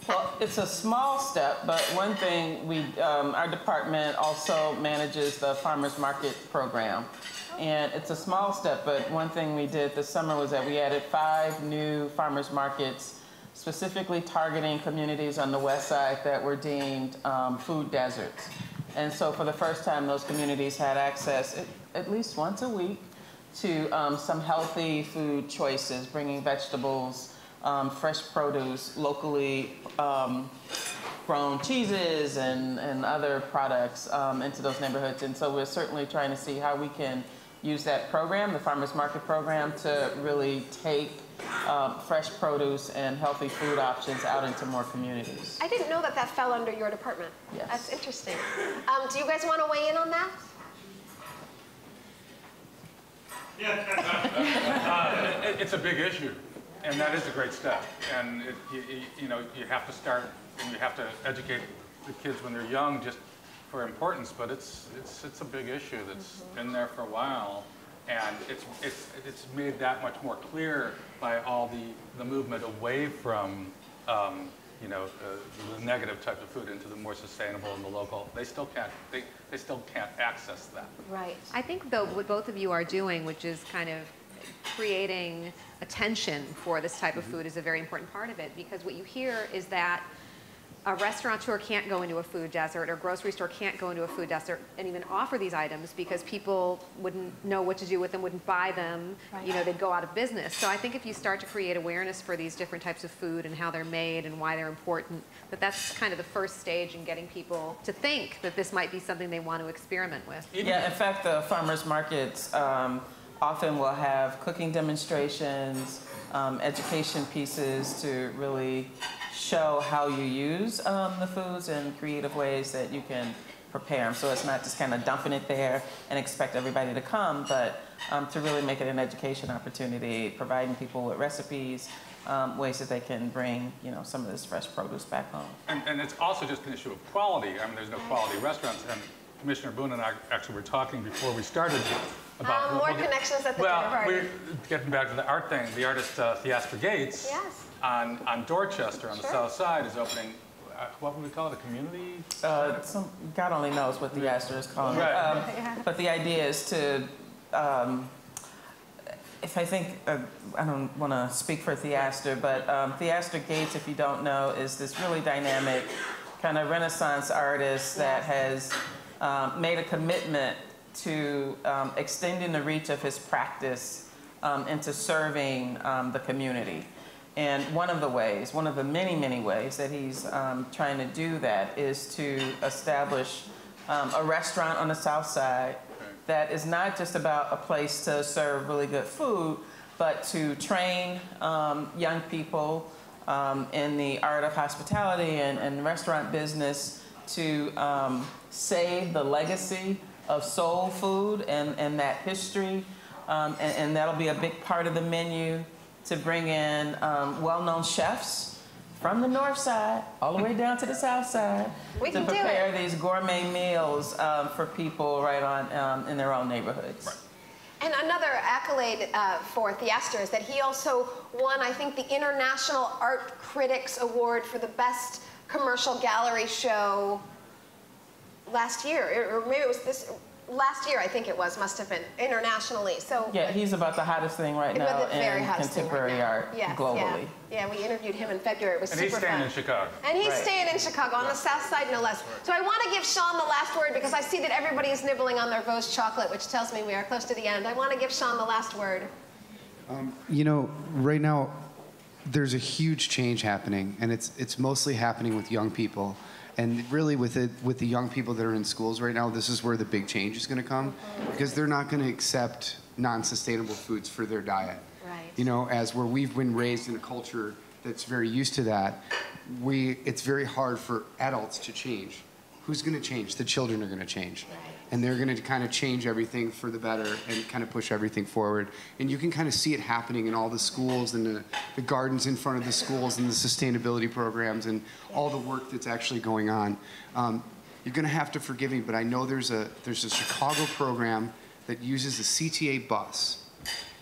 Well, it's a small step, but one thing our department also manages the farmers market program. And it's a small step, but one thing we did this summer was that we added 5 new farmers markets, specifically targeting communities on the west side that were deemed food deserts. And so for the first time, those communities had access at least once a week to some healthy food choices, bringing vegetables, fresh produce, locally grown cheeses and other products into those neighborhoods. And so we're certainly trying to see how we can use that program, the farmers market program, to really take fresh produce and healthy food options out into more communities. I didn't know that that fell under your department. Yes. That's interesting. Do you guys want to weigh in on that? It's a big issue, and that is a great step. And you have to start, and you have to educate the kids when they're young just for importance. But it's a big issue that's been there for a while, and it's made that much more clear by all the movement away from the negative type of food into the more sustainable and the local. They still can't access that. Right. I think though what both of you are doing, which is kind of creating attention for this type of food, is a very important part of it, because what you hear is that a restaurateur can't go into a food desert, or a grocery store can't go into a food desert and even offer these items because people wouldn't know what to do with them, wouldn't buy them, they'd go out of business. So I think if you start to create awareness for these different types of food and how they're made and why they're important, that's kind of the first stage in getting people to think that this might be something they want to experiment with. Yeah, in fact, the farmers markets often will have cooking demonstrations, education pieces to really show how you use the foods in creative ways that you can prepare them. So it's not just kind of dumping it there and expect everybody to come, but to really make it an education opportunity, providing people with recipes, ways that they can bring some of this fresh produce back home. And it's also just an issue of quality. I mean, there's no quality restaurants. And Commissioner Boone and I actually were talking before we started about more connections at the dinner party. We're getting back to the art thing. The artist Theaster Gates. Yes. On Dorchester on the south side is opening, what would we call it, a community? God only knows what Theaster is calling it. But the idea is to, I don't want to speak for Theaster, but Theaster Gates, if you don't know, is this really dynamic kind of Renaissance artist that has made a commitment to extending the reach of his practice into serving the community. And one of the many, many ways that he's trying to do that is to establish a restaurant on the south side that is not just about a place to serve really good food, but to train young people in the art of hospitality and restaurant business to save the legacy of soul food and that history. And that'll be a big part of the menu, to bring in well-known chefs from the north side all the way down to the south side to prepare these gourmet meals for people right on in their own neighborhoods. Right. And another accolade for Theaster is that he also won, I think, the International Art Critics Award for the best commercial gallery show last year, or maybe it was last year, I think it was, must have been, internationally. So yeah, he's about the hottest thing right now in contemporary art globally. Yeah, we interviewed him in February. It was super fun. And he's staying in Chicago. And he's staying in Chicago, on the south side, no less. So I want to give Sean the last word, because I see that everybody is nibbling on their Vosges chocolate, which tells me we are close to the end. I want to give Sean the last word. Right now, there's a huge change happening, and it's mostly happening with young people. And really, with the young people that are in schools right now, this is where the big change is going to come, because they're not going to accept non-sustainable foods for their diet. Right. As where we've been raised in a culture that's very used to that, it's very hard for adults to change. Who's going to change? The children are going to change. Right. And they're going to kind of change everything for the better and kind of push everything forward. And you can kind of see it happening in all the schools and the gardens in front of the schools and the sustainability programs and all the work that's actually going on. You're going to have to forgive me, but I know there's a Chicago program that uses a CTA bus.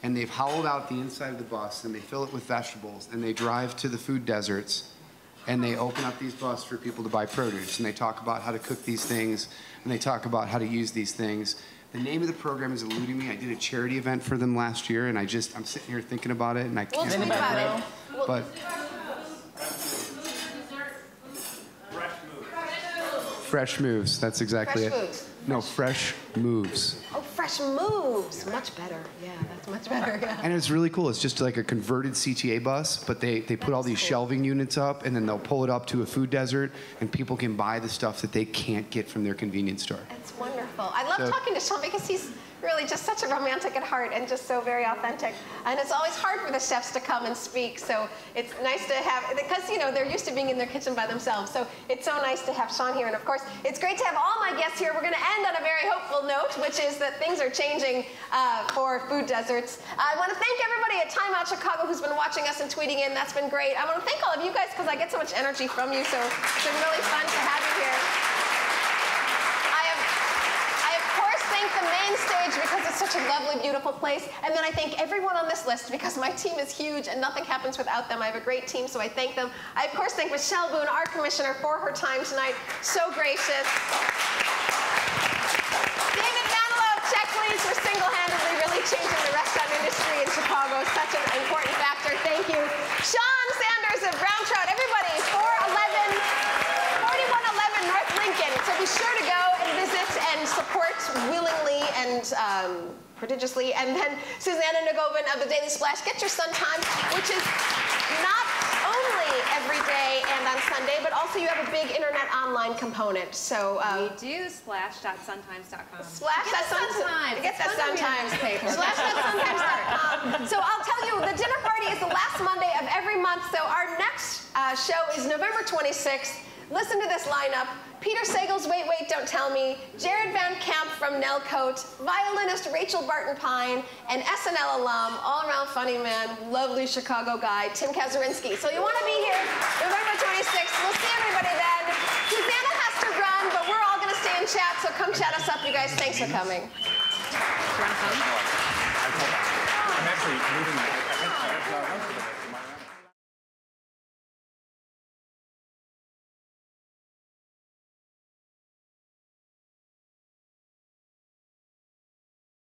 And they've hollowed out the inside of the bus, and they fill it with vegetables, and they drive to the food deserts, and they open up these buses for people to buy produce, and they talk about how to cook these things, and they talk about how to use these things. The name of the program is eluding me. I did a charity event for them last year, and I'm sitting here thinking about it, and I can't remember it. But Fresh Moves, that's exactly it. Foods. No, Fresh Moves. Oh, Fresh Moves. Much better. Yeah, that's much better. Yeah. And it's really cool. It's just like a converted CTA bus, but they put all these shelving units up, and then they'll pull it up to a food desert, and people can buy the stuff that they can't get from their convenience store. That's wonderful. I love talking to Sean because he's really just such a romantic at heart and just so very authentic. And it's always hard for the chefs to come and speak, so it's nice to have, because you know, they're used to being in their kitchen by themselves, so it's so nice to have Sean here. And of course, it's great to have all my guests here. We're going to end on a very hopeful note, which is that things are changing for food deserts. I want to thank everybody at Time Out Chicago who's been watching us and tweeting in. That's been great. I want to thank all of you guys because I get so much energy from you, so it's been really fun to have you here. Thank the main stage because it's such a lovely, beautiful place. And then I thank everyone on this list because my team is huge and nothing happens without them. I have a great team, so I thank them. I, of course, thank Michelle Boone, our commissioner, for her time tonight. So gracious. David Manilow of Check Please for single-handedly really changing the restaurant industry in Chicago. Such an important factor. Thank you. Sean Sanders of Brown Trout. Everybody, 4111 North Lincoln. So be sure to go and visit and support willingly and prodigiously. And then Susanna Negovan of the Daily Splash. Get your Sun Times, which is not only every day and on Sunday, but also you have a big internet online component. So we do splash.suntimes.com. Splash.suntimes. Get that Sun-Times paper. Splash.suntimes.com. So I'll tell you, the dinner party is the last Monday of every month. So our next show is November 26th. Listen to this lineup. Peter Sagal's Wait, Wait, Don't Tell Me, Jared Van Camp from Nellcote, violinist Rachel Barton-Pine, and SNL alum, all-around funny man, lovely Chicago guy, Tim Kazurinsky. So you want to be here November 26th. We'll see everybody then. Susanna has to run, but we're all going to stay and chat, so come chat us up, you guys. Thanks for coming. I'm actually moving.